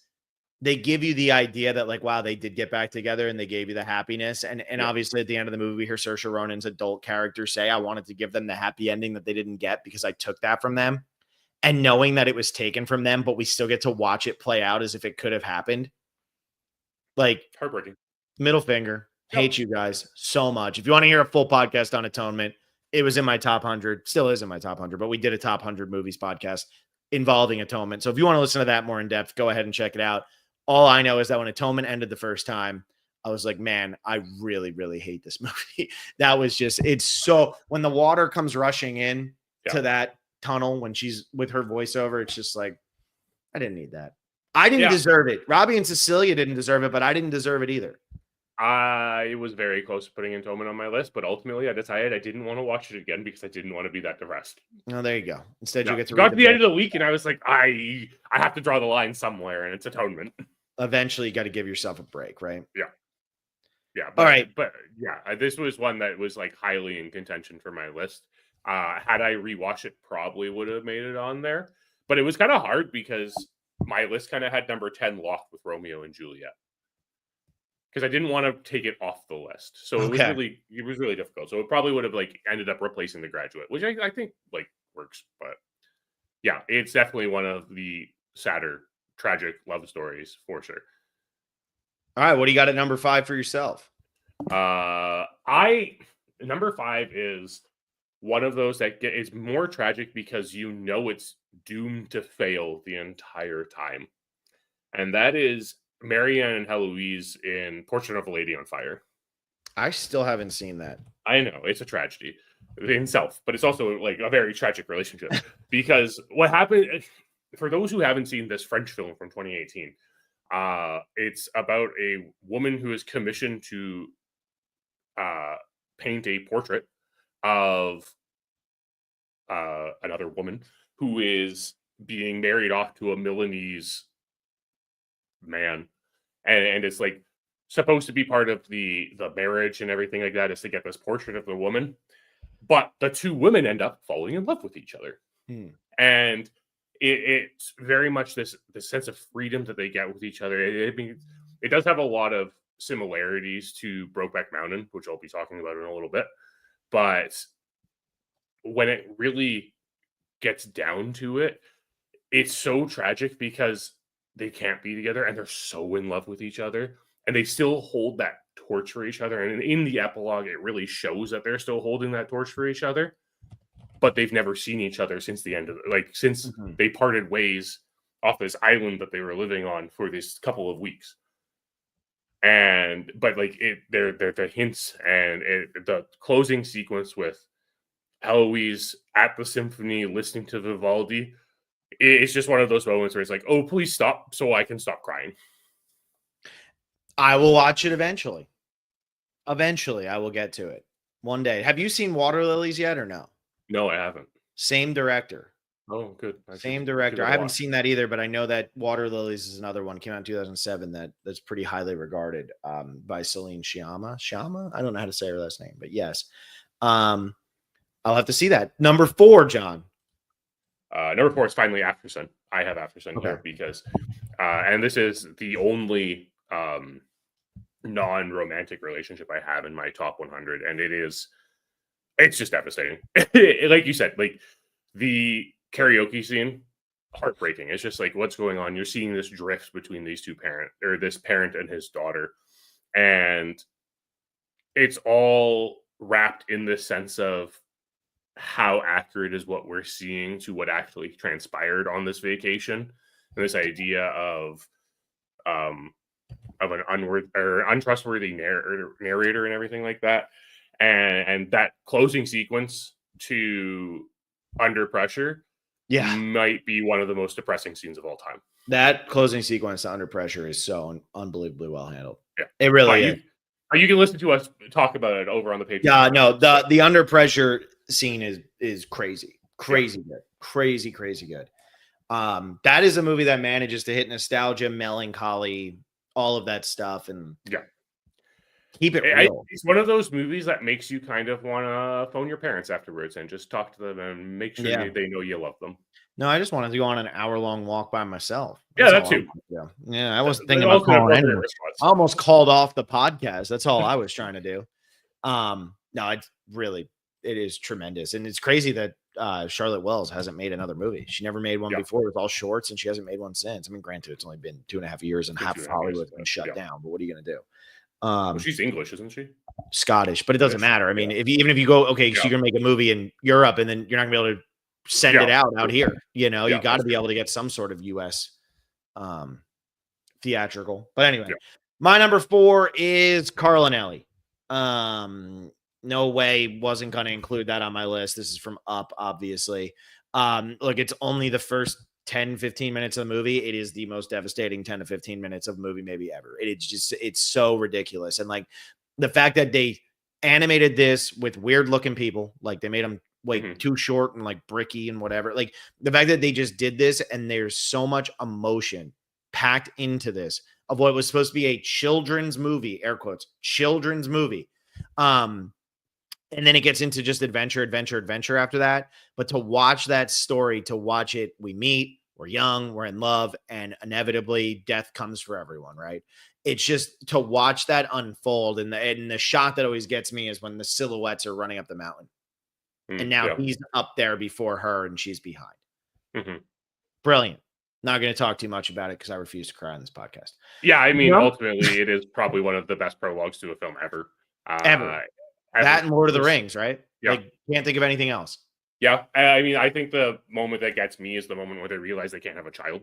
they give you the idea that like, wow, they did get back together and they gave you the happiness. And obviously at the end of the movie, we hear Saoirse Ronan's adult character say, I wanted to give them the happy ending that they didn't get because I took that from them. And knowing that it was taken from them, but we still get to watch it play out as if it could have happened. Like heartbreaking. Middle finger. Hate you guys so much. If you want to hear a full podcast on Atonement, it was in my top 100, still is in my top 100, but we did a top 100 movies podcast involving Atonement. So if you want to listen to that more in depth, go ahead and check it out. All I know is that when Atonement ended the first time, I was like, man, I really, really hate this movie. That was just, it's so, when the water comes rushing in to that tunnel, when she's with her voiceover, it's just like, I didn't need that. I didn't deserve it. Robbie and Cecilia didn't deserve it, but I didn't deserve it either. I was very close to putting Atonement on my list, but ultimately I decided I didn't want to watch it again because I didn't want to be that depressed. Oh, there you go. Instead, you get to got to the end of the week, and I was like, I have to draw the line somewhere, and it's Atonement. Eventually, you got to give yourself a break, right? Yeah. Yeah, All right. but yeah, this was one that was like highly in contention for my list. Had I rewatched it, probably would have made it on there. But it was kind of hard because my list kind of had number 10 locked with Romeo and Juliet because I didn't want to take it off the list. So Okay. it was really difficult. So it probably would have like ended up replacing The Graduate, which I think like works. But yeah, it's definitely one of the sadder, tragic love stories for sure. All right. What do you got at number 5 for yourself? I number 5 is one of those that is more tragic because you know it's doomed to fail the entire time, and that is Marianne and Heloise in Portrait of a Lady on Fire. I still haven't seen that. I know it's a tragedy in itself, but it's also like a very tragic relationship because what happened for those who haven't seen this French film from 2018, it's about a woman who is commissioned to paint a portrait of another woman who is being married off to a Milanese man, and it's like supposed to be part of the marriage and everything like that is to get this portrait of the woman, but the two women end up falling in love with each other, and it's very much this sense of freedom that they get with each other. It does have a lot of similarities to Brokeback Mountain, which I'll be talking about in a little bit, but when it really gets down to it, it's so tragic because they can't be together and they're so in love with each other and they still hold that torch for each other. And in the epilogue, it really shows that they're still holding that torch for each other, but they've never seen each other since the end of since they parted ways off this island that they were living on for this couple of weeks. But they're the hints and the closing sequence with Eloise at the symphony listening to Vivaldi. It's just one of those moments where it's like, oh, please stop so I can stop crying. I will watch it eventually. Eventually, I will get to it one day. Have you seen Water Lilies yet or no? No, I haven't. Same director. Oh, good. Same director. I haven't seen that either, but I know that Water Lilies is another one. Came out in 2007 that's pretty highly regarded by Celine Sciamma. Sciamma? I don't know how to say her last name, but yes. I'll have to see that. Number 4, John. Number 4 is finally Aftersun. I have Aftersun here because, and this is the only non-romantic relationship I have in my top 100, and it's just devastating. Like you said, like the karaoke scene, heartbreaking. It's just like what's going on. You're seeing this drift between these two this parent and his daughter, and it's all wrapped in this sense of how accurate is what we're seeing to what actually transpired on this vacation, and this idea of an untrustworthy narrator and everything like that, and that closing sequence to Under Pressure, might be one of the most depressing scenes of all time. That closing sequence to Under Pressure is so unbelievably well handled. Yeah, it really is. You can listen to us talk about it over on the Patreon. Yeah, no, the Under Pressure scene is crazy good, crazy good. That is a movie that manages to hit nostalgia, melancholy, all of that stuff, and keep it real. It's one of those movies that makes you kind of want to phone your parents afterwards and just talk to them and make sure they know you love them. No, I just wanted to go on an hour-long walk by myself. That too. Yeah, I wasn't thinking about calling anyone. I almost called off the podcast. That's all I was trying to do. No, it is tremendous. And it's crazy that Charlotte Wells hasn't made another movie. She never made one before with all shorts, and she hasn't made one since. I mean, granted, it's only been 2.5 years and half of Hollywood's been shut down, but what are you going to do? Well, she's English, isn't she? Scottish, but it doesn't matter. I mean, even if you go, so you're going to make a movie in Europe, and then you're not going to be able to send it out here. You know, you got to be able to get some sort of U.S. Theatrical. But anyway, my number 4 is Carl and Ellie. No way, wasn't going to include that on my list. This is from Up, obviously. Look, it's only the first 10, 15 minutes of the movie. It is the most devastating 10 to 15 minutes of a movie maybe ever. It's so ridiculous. And like the fact that they animated this with weird looking people, like they made them too short and like bricky and whatever. Like the fact that they just did this and there's so much emotion packed into this. of what was supposed to be a children's movie, air quotes, children's movie. And then it gets into just adventure after that. But to watch that story, to watch it, we meet, we're young, we're in love, and inevitably death comes for everyone, right? It's just to watch that unfold. And the shot that always gets me is when the silhouettes are running up the mountain. And now he's up there before her and she's behind. Mm-hmm. Brilliant. Not going to talk too much about it because I refuse to cry on this podcast. Yeah, I mean, ultimately, it is probably one of the best prologues to a film ever. Ever. That and Lord of the Rings, right? Yeah. Like, can't think of anything else. Yeah. I mean, I think the moment that gets me is the moment where they realize they can't have a child.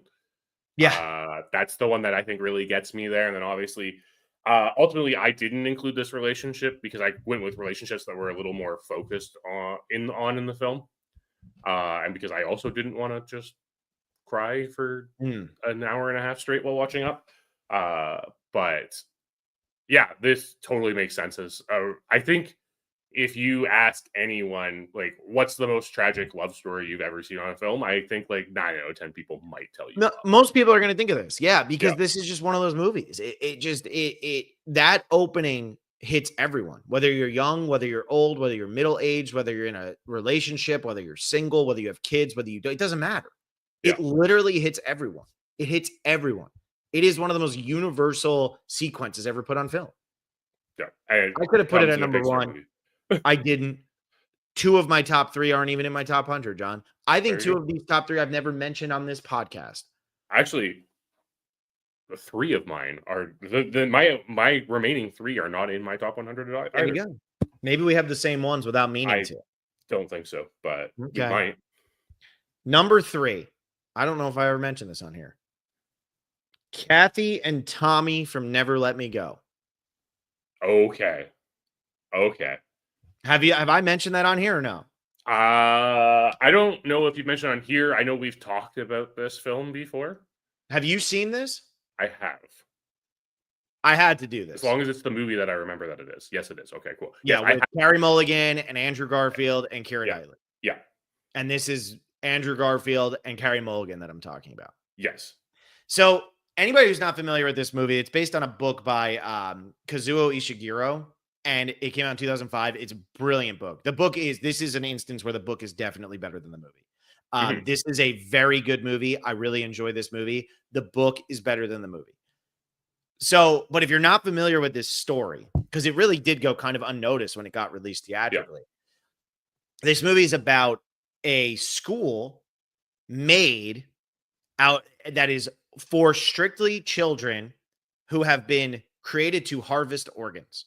Yeah. That's the one that I think really gets me there. And then obviously, ultimately, I didn't include this relationship because I went with relationships that were a little more focused in the film. And because I also didn't want to just cry for an hour and a half straight while watching Up. But yeah, this totally makes sense. I think if you ask anyone, like, what's the most tragic love story you've ever seen on a film, I think like 9 out of 10 people might tell you. No, most people are going to think of this. Yeah, because this is just one of those movies. That opening hits everyone, whether you're young, whether you're old, whether you're middle-aged, whether you're in a relationship, whether you're single, whether you have kids, whether you don't, it doesn't matter. It literally hits everyone. It hits everyone. It is one of the most universal sequences ever put on film. Yeah. I could have put it at number one. I didn't. 2 of my top 3 aren't even in my top 100, John. I think 2 of these top 3 I've never mentioned on this podcast. Actually, the 3 of mine are my remaining 3 are not in my top 100 either. There you go. Maybe we have the same ones without meaning to. Don't think so, but we might. Number 3. I don't know if I ever mentioned this on here. Kathy and Tommy from Never Let Me Go. Okay. Have I mentioned that on here or no? I don't know if you've mentioned on here. I know we've talked about this film before. Have you seen this? I have. I had to do this. As long as it's the movie that I remember that it is. Yes, it is. Okay, cool. Yeah, with Carey Mulligan and Andrew Garfield and Keira Knightley. Yeah. And this is Andrew Garfield and Carey Mulligan that I'm talking about. Yes. So anybody who's not familiar with this movie, it's based on a book by Kazuo Ishiguro, and it came out in 2005. It's a brilliant book. This is an instance where the book is definitely better than the movie. This is a very good movie. I really enjoy this movie. The book is better than the movie. So, but if you're not familiar with this story, because it really did go kind of unnoticed when it got released theatrically, this movie is about a school made out that is for strictly children who have been created to harvest organs.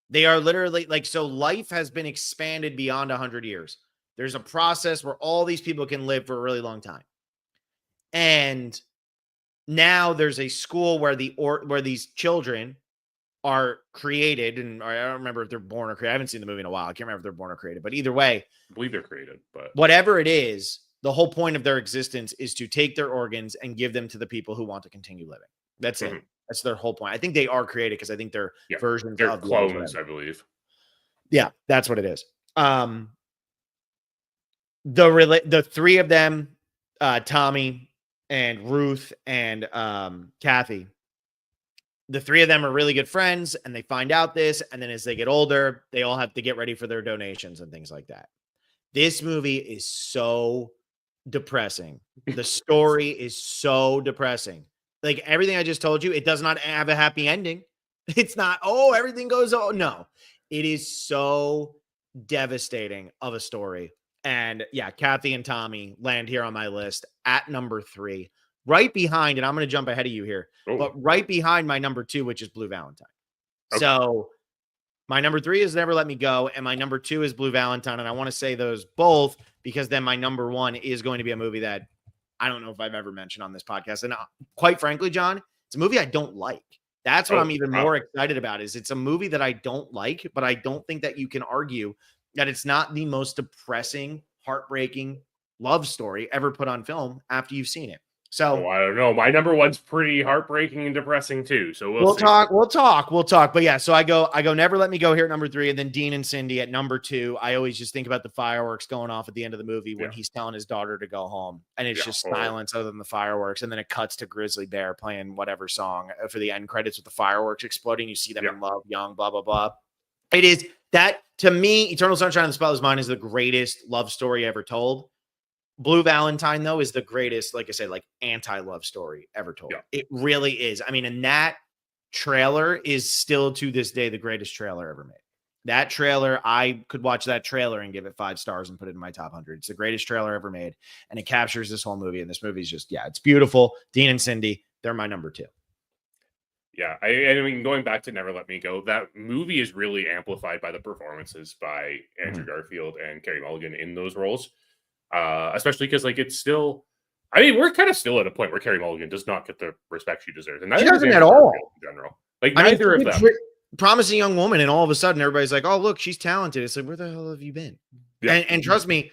They are literally so life has been expanded beyond 100 years. There's a process where all these people can live for a really long time. And now there's a school where these children are created, and I don't remember if they're born or created. I haven't seen the movie in a while. I can't remember if they're born or created, but either way, I believe they're created, but whatever it is, the whole point of their existence is to take their organs and give them to the people who want to continue living. That's it. That's their whole point. I think they are created because I think they're versions of clones, I believe. Yeah, that's what it is. The 3 of them, Tommy and Ruth and Kathy, the 3 of them are really good friends, and they find out this, and then as they get older, they all have to get ready for their donations and things like that. This movie is so depressing. The story is so depressing. Like everything I just told you, it does not have a happy ending. It's not, everything goes, no. It is so devastating of a story. And yeah, Kathy and Tommy land here on my list at number 3. Right behind, and I'm going to jump ahead of you here, but right behind my number 2, which is Blue Valentine. Okay. So my number 3 is Never Let Me Go, and my number 2 is Blue Valentine. And I want to say those both because then my number 1 is going to be a movie that I don't know if I've ever mentioned on this podcast. And quite frankly, John, it's a movie I don't like. That's what I'm even more excited about is it's a movie that I don't like, but I don't think that you can argue that it's not the most depressing, heartbreaking love story ever put on film after you've seen it. So Oh, I don't know. My number one's pretty heartbreaking and depressing too. So we'll see. talk. But yeah, so I go Never Let Me Go here at number 3, and then Dean and Cindy at number 2. I always just think about the fireworks going off at the end of the movie when Yeah. he's telling his daughter to go home, and it's Yeah. just silence other than the fireworks, and then it cuts to Grizzly Bear playing whatever song for the end credits with the fireworks exploding. You see them in love, young, blah blah blah. It is that, to me, Eternal Sunshine of the Spotless Mind is the greatest love story ever told. Blue Valentine, though, is the greatest, like I said, like anti-love story ever told. Yeah. It really is. I mean, and that trailer is still to this day the greatest trailer ever made. That trailer, I could watch that trailer and give it 5 stars and put it in my top 100. It's the greatest trailer ever made, and it captures this whole movie. And this movie is just, it's beautiful. Dean and Cindy, they're my number 2. Yeah, I mean, going back to Never Let Me Go, that movie is really amplified by the performances by Andrew Garfield and Carey Mulligan in those roles. Especially because, like, it's still, I mean, we're kind of still at a point where Carey Mulligan does not get the respect she deserves, and she doesn't at all in general. Like, neither of them. Promising young woman, and all of a sudden everybody's like, "Oh, look, she's talented." It's like, where the hell have you been? Yeah. And trust me,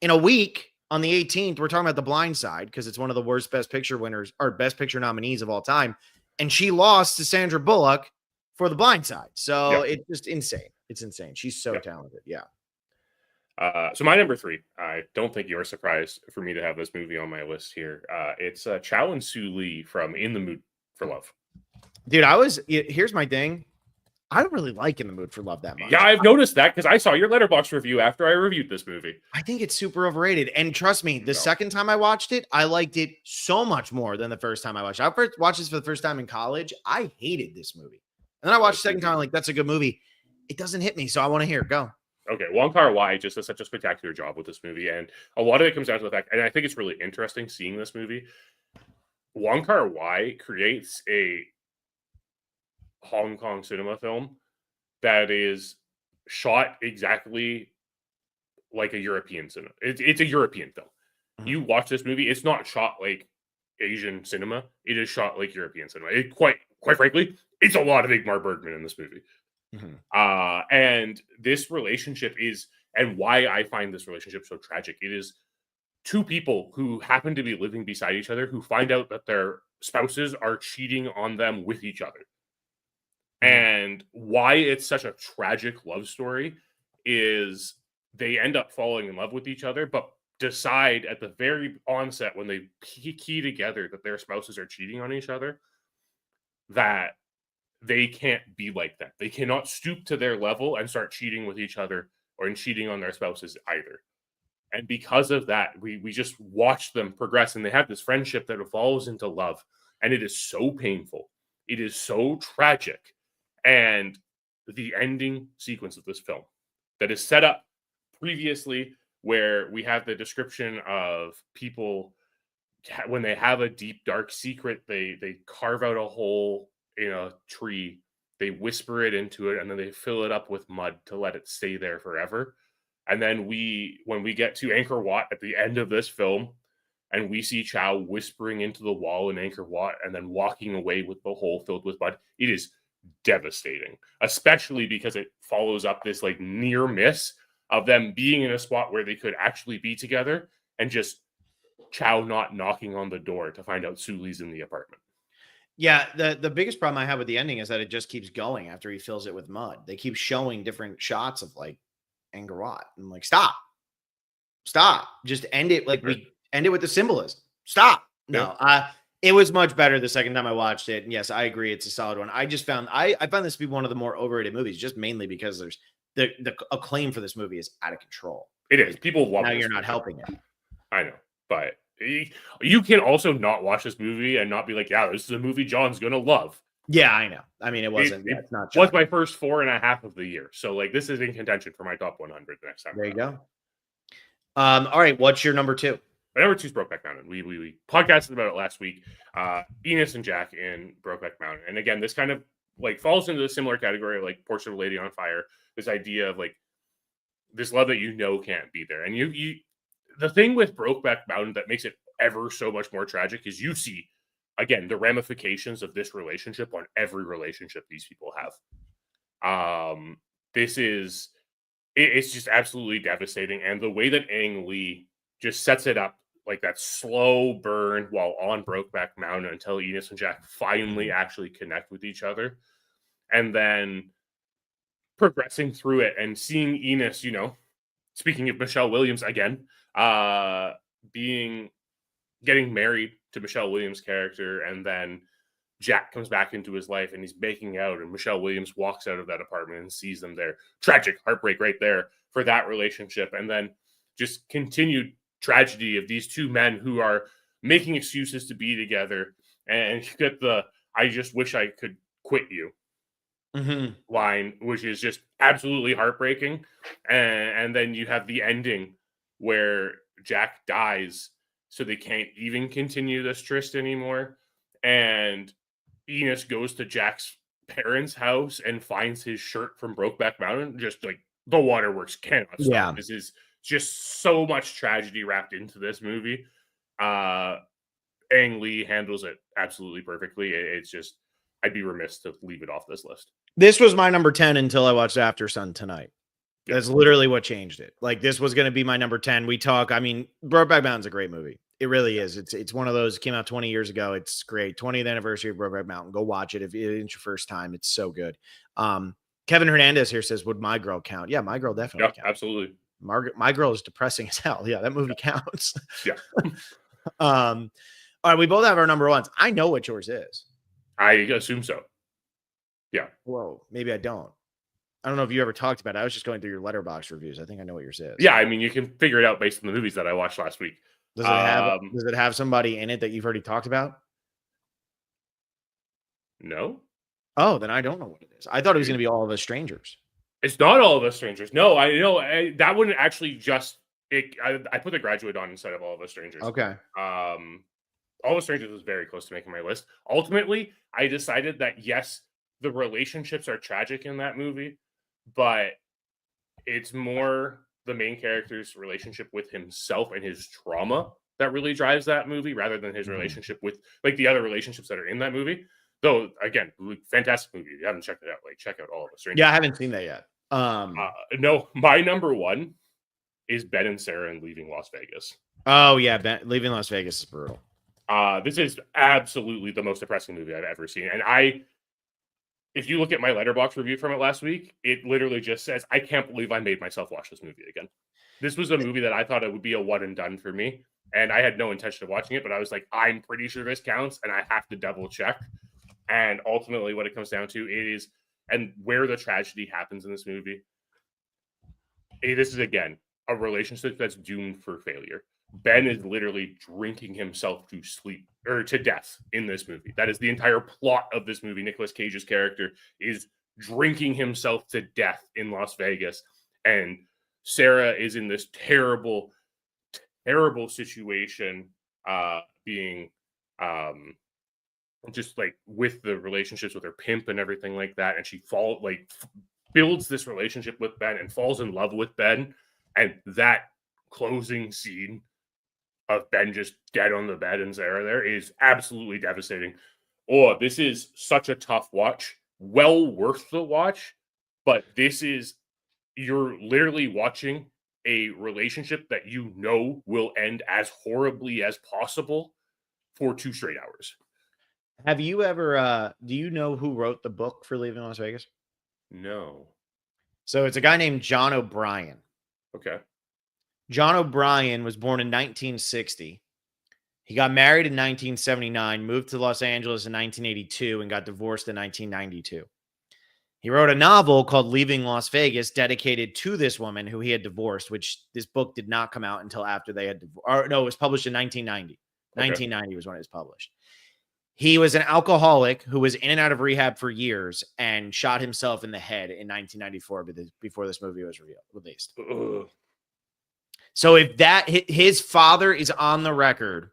in a week on the 18th, we're talking about The Blind Side because it's one of the worst Best Picture winners or Best Picture nominees of all time, and she lost to Sandra Bullock for The Blind Side. So it's just insane. It's insane. She's so talented. Yeah. So my number 3, I don't think you're surprised for me to have this movie on my list here. It's Chow and Sue Lee from In the Mood for Love. Dude, here's my thing. I don't really like In the Mood for Love that much. Yeah, I've noticed that because I saw your Letterboxd review after I reviewed this movie. I think it's super overrated. And trust me, the second time I watched it, I liked it so much more than the first time I watched it. I first watched this for the first time in college. I hated this movie. And then I watched the second time, like, that's a good movie. It doesn't hit me, so I want to hear it. Go. Okay, Wong Kar-wai just does such a spectacular job with this movie, and a lot of it comes down to the fact, and I think it's really interesting seeing this movie. Wong Kar-wai creates a Hong Kong cinema film that is shot exactly like a European cinema. It's a European film. Mm-hmm. You watch this movie, it's not shot like Asian cinema. It is shot like European cinema. It quite frankly, it's a lot of Ingmar Bergman in this movie. Mm-hmm. And this relationship is, and why I find this relationship so tragic, it is 2 people who happen to be living beside each other who find out that their spouses are cheating on them with each other. Mm-hmm. And why it's such a tragic love story is they end up falling in love with each other, but decide at the very onset when they key together that their spouses are cheating on each other, that they can't be like that. They cannot stoop to their level and start cheating with each other or cheating on their spouses either. And because of that, we just watch them progress, and they have this friendship that evolves into love. And it is so painful. It is so tragic. And the ending sequence of this film that is set up previously, where we have the description of people when they have a deep, dark secret, they carve out a hole in a tree, they whisper it into it, and then they fill it up with mud to let it stay there forever. And then when we get to Angkor Wat at the end of this film, and we see Chow whispering into the wall in Angkor Wat and then walking away with the hole filled with mud, it is devastating, especially because it follows up this like near miss of them being in a spot where they could actually be together, and just Chow not knocking on the door to find out Sue Lee's in the apartment. Yeah, the biggest problem I have with the ending is that it just keeps going after he fills it with mud. They keep showing different shots of like Angkor Wat. I'm like, stop, just end it. Like, we end it with the symbolism. Stop. No, it was much better the second time I watched it. And yes, I agree, it's a solid one. I just found I found this to be one of the more overrated movies, just mainly because there's the acclaim for this movie is out of control. It is. People love it. Now you're not helping it. I know, but you can also not watch this movie and not be like, yeah, this is a movie John's gonna love. Yeah, I know. I mean, it's not. Was my first 4.5 of the year, so like this is in contention for my top 100 next time. There you go. All right, what's your number 2? My number 2 is Brokeback Mountain. We podcasted about it last week. Enos and Jack in Brokeback Mountain, and again, this kind of like falls into the similar category of like Portrait of a Lady on Fire. This idea of like this love that can't be there, and you. The thing with Brokeback Mountain that makes it ever so much more tragic is you see, again, the ramifications of this relationship on every relationship these people have. It's just absolutely devastating. And the way that Ang Lee just sets it up like that slow burn while on Brokeback Mountain until Enos and Jack finally actually connect with each other. And then progressing through it and seeing Enos, speaking of Michelle Williams again, uh, being getting married to Michelle Williams' character, and then Jack comes back into his life and he's making out, and Michelle Williams walks out of that apartment and sees them there. Tragic heartbreak right there for that relationship. And then just continued tragedy of these two men who are making excuses to be together. And you get the "I just wish I could quit you" line, which is just absolutely heartbreaking. And then you have the ending where Jack dies, so they can't even continue this tryst anymore. And Enos goes to Jack's parents' house and finds his shirt from Brokeback Mountain. Just like the waterworks cannot stop. Yeah. This is just so much tragedy wrapped into this movie. Ang Lee handles it absolutely perfectly. It's just, I'd be remiss to leave it off this list. This was my number 10 until I watched After Sun tonight. Yeah. That's literally what changed it. Like, this was going to be my number 10. Brokeback Mountain's a great movie. It really is. It's one of those, it came out 20 years ago. It's great. 20th anniversary of Brokeback Mountain. Go watch it if it's your first time. It's so good. Kevin Hernandez here says, would My Girl count? Yeah, My Girl definitely counts. Absolutely. My Girl is depressing as hell. Yeah, that movie counts. Yeah. All right, we both have our number ones. I know what yours is. I assume so. Yeah. Whoa, maybe I don't. I don't know if you ever talked about it. I was just going through your Letterboxd reviews. I think I know what yours is. Yeah, I mean, you can figure it out based on the movies that I watched last week. Does it have somebody in it that you've already talked about? No. Oh, then I don't know what it is. I thought it was going to be All of Us Strangers. It's not All of Us Strangers. No, I know that wouldn't actually just. I put The Graduate on instead of All of Us Strangers. Okay. All of Us Strangers was very close to making my list. Ultimately, I decided that yes, the relationships are tragic in that movie, but it's more the main character's relationship with himself and his trauma that really drives that movie, rather than his relationship with like the other relationships that are in that movie. Though again, fantastic movie. If you haven't checked it out, like check out All of Us Strangers. Yeah, I haven't seen that yet. No, my number one is Ben and Sarah in Leaving Las Vegas. Oh yeah, Leaving Las Vegas is brutal. This is absolutely the most depressing movie I've ever seen. And if you look at my Letterboxd review from it last week, it literally just says, I can't believe I made myself watch this movie again. This was a movie that I thought it would be a one and done for me. And I had no intention of watching it, but I was like, I'm pretty sure this counts and I have to double check. And ultimately what it comes down to is, and where the tragedy happens in this movie, this is again, a relationship that's doomed for failure. Ben is literally drinking himself to sleep or to death in this movie. That is the entire plot of this movie. Nicolas Cage's character is drinking himself to death in Las Vegas. And Sarah is in this terrible, terrible situation, being just like with the relationships with her pimp and everything like that. And she builds this relationship with Ben and falls in love with Ben. And that closing scene of Ben just dead on the bed and Sarah there is absolutely devastating. Oh, this is such a tough watch. Well worth the watch, but you're literally watching a relationship that you know will end as horribly as possible for 2 straight hours. Have you ever, do you know who wrote the book for Leaving Las Vegas? No. So it's a guy named John O'Brien. Okay. John O'Brien was born in 1960. He got married in 1979, moved to Los Angeles in 1982, and got divorced in 1992. He wrote a novel called Leaving Las Vegas, dedicated to this woman who he had divorced, which this book did not come out until after they had divorced. No, it was published in 1990. Okay. 1990 was when it was published. He was an alcoholic who was in and out of rehab for years and shot himself in the head in 1994 before this movie was released. Ugh. So if his father is on the record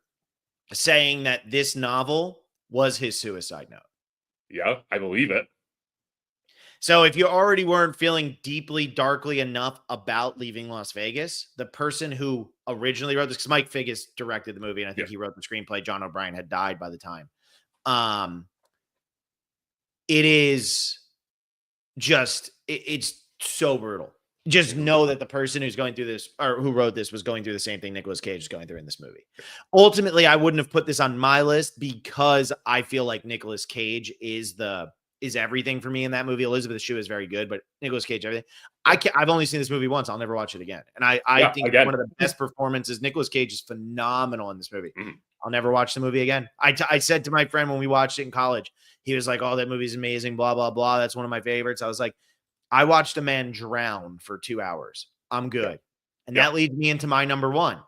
saying that this novel was his suicide note. Yeah, I believe it. So if you already weren't feeling deeply, darkly enough about Leaving Las Vegas, the person who originally wrote this, because Mike Figgis directed the movie, and I think he wrote the screenplay. John O'Brien had died by the time. It is just, it's so brutal. just know that the person who's going through this or who wrote this was going through the same thing Nicolas Cage is going through in this movie. Ultimately, I wouldn't have put this on my list because I feel like Nicolas Cage is everything for me in that movie. Elizabeth Shue is very good, but Nicolas Cage, everything. I've only seen this movie once. I'll never watch it again. And I think it's one of the best performances. Nicolas Cage is phenomenal in this movie. I'll never watch the movie again. I said to my friend when we watched it in college, he was like, "Oh, that movie's amazing, blah, blah, blah. That's one of my favorites." I was like, I watched a man drown for 2 hours. I'm good. And that leads me into my number one,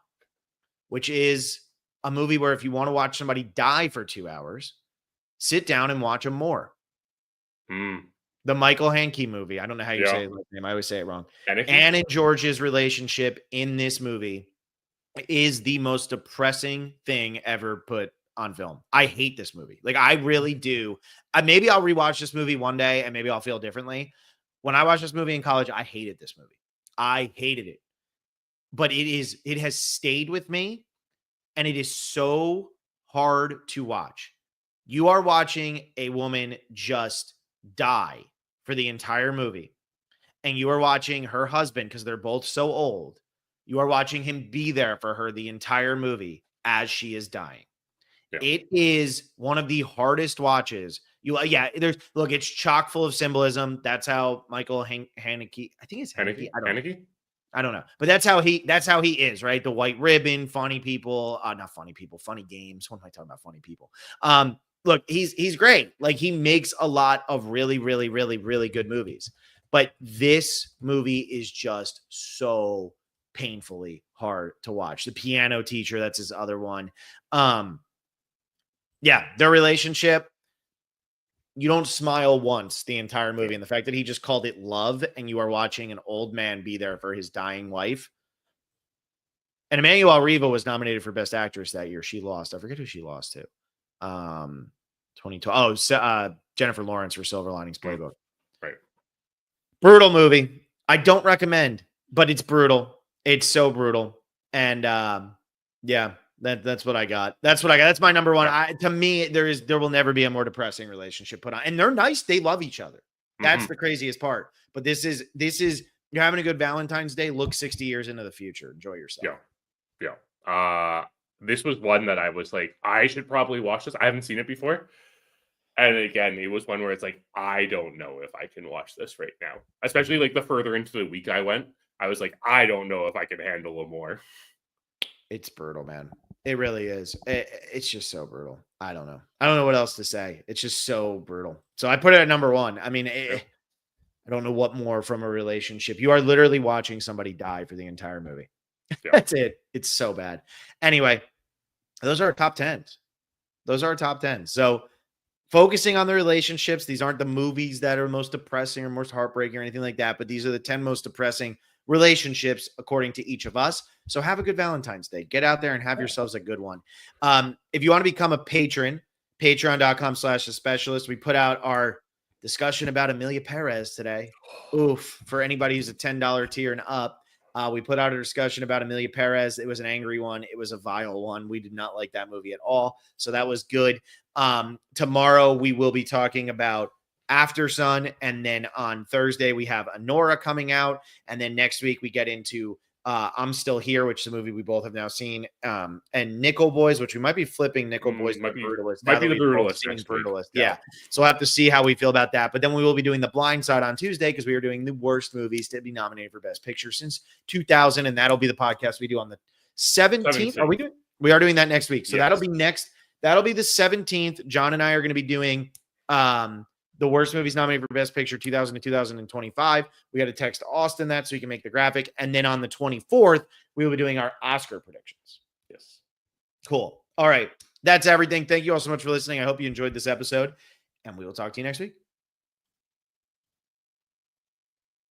which is a movie where if you want to watch somebody die for 2 hours, sit down and watch them more. The Michael Haneke movie. I don't know how you say his name. I always say it wrong. Anne and George's relationship in this movie is the most depressing thing ever put on film. I hate this movie. Like, I really do. Maybe I'll rewatch this movie one day and maybe I'll feel differently. When I watched this movie in college, I hated this movie. I hated it. But it has stayed with me, and it is so hard to watch. You are watching a woman just die for the entire movie, and you are watching her husband, because they're both so old, you are watching him be there for her the entire movie as she is dying. It is one of the hardest watches. It's chock full of symbolism. That's how Michael Haneke, I think it's Haneke. I don't know. But that's how he is, right? The white ribbon, funny people, not funny people, funny games. What am I talking about? Funny people. Look, he's great. Like, he makes a lot of really, really, really, really good movies. But this movie is just so painfully hard to watch. The Piano Teacher, that's his other one. Their relationship, you don't smile once the entire movie. And the fact that he just called it love and you are watching an old man be there for his dying wife. And Emmanuelle Riva was nominated for Best Actress that year. She lost. I forget who she lost to. 2012. Jennifer Lawrence for Silver Linings Playbook. Right. Brutal movie. I don't recommend, but it's brutal. It's so brutal. And that's what I got. That's my number one. To me, there will never be a more depressing relationship put on. And they're nice. They love each other. That's the craziest part. But this is you're having a good Valentine's Day. Look 60 years into the future. Enjoy yourself. Yeah. This was one that I was like, I should probably watch this. I haven't seen it before. And again, it was one where it's like, I don't know if I can watch this right now. Especially like the further into the week I went, I was like, I don't know if I can handle it more. It's brutal, man. It really is. It's just so brutal. I don't know what else to say. It's just so brutal. So I put it at number one. I mean, I don't know what more from a relationship. You are literally watching somebody die for the entire movie. Yeah. That's it. It's so bad. Anyway, those are our top 10s. So focusing on the relationships, these aren't the movies that are most depressing or most heartbreaking or anything like that, but these are the 10 most depressing relationships according to each of us. So have a good Valentine's Day. Get out there and have yourselves a good one. If you want to become a patron, patreon.com/thespecialist. We put out our discussion about Amelia Perez today. Oof. For anybody who's a $10 tier and up. We put out a discussion about Amelia Perez. It was an angry one. It was a vile one. We did not like that movie at all. So that was good. Tomorrow we will be talking about After Sun. And then on Thursday we have Anora coming out. And then next week we get into I'm Still Here, which is a movie we both have now seen. And Nickel Boys, which we might be flipping Nickel Boys. Might be the Brutalist. Yeah. So we'll have to see how we feel about that. But then we will be doing The Blind Side on Tuesday because we are doing the worst movies to be nominated for Best Picture since 2000. And that'll be the podcast we do on the 17th. We are doing that next week. So that'll be next. That'll be the 17th. John and I are going to be doing the worst movies nominated for Best Picture 2000 to 2025. We got to text Austin that so he can make the graphic. And then on the 24th, we will be doing our Oscar predictions. Yes. Cool. All right. That's everything. Thank you all so much for listening. I hope you enjoyed this episode, and we will talk to you next week.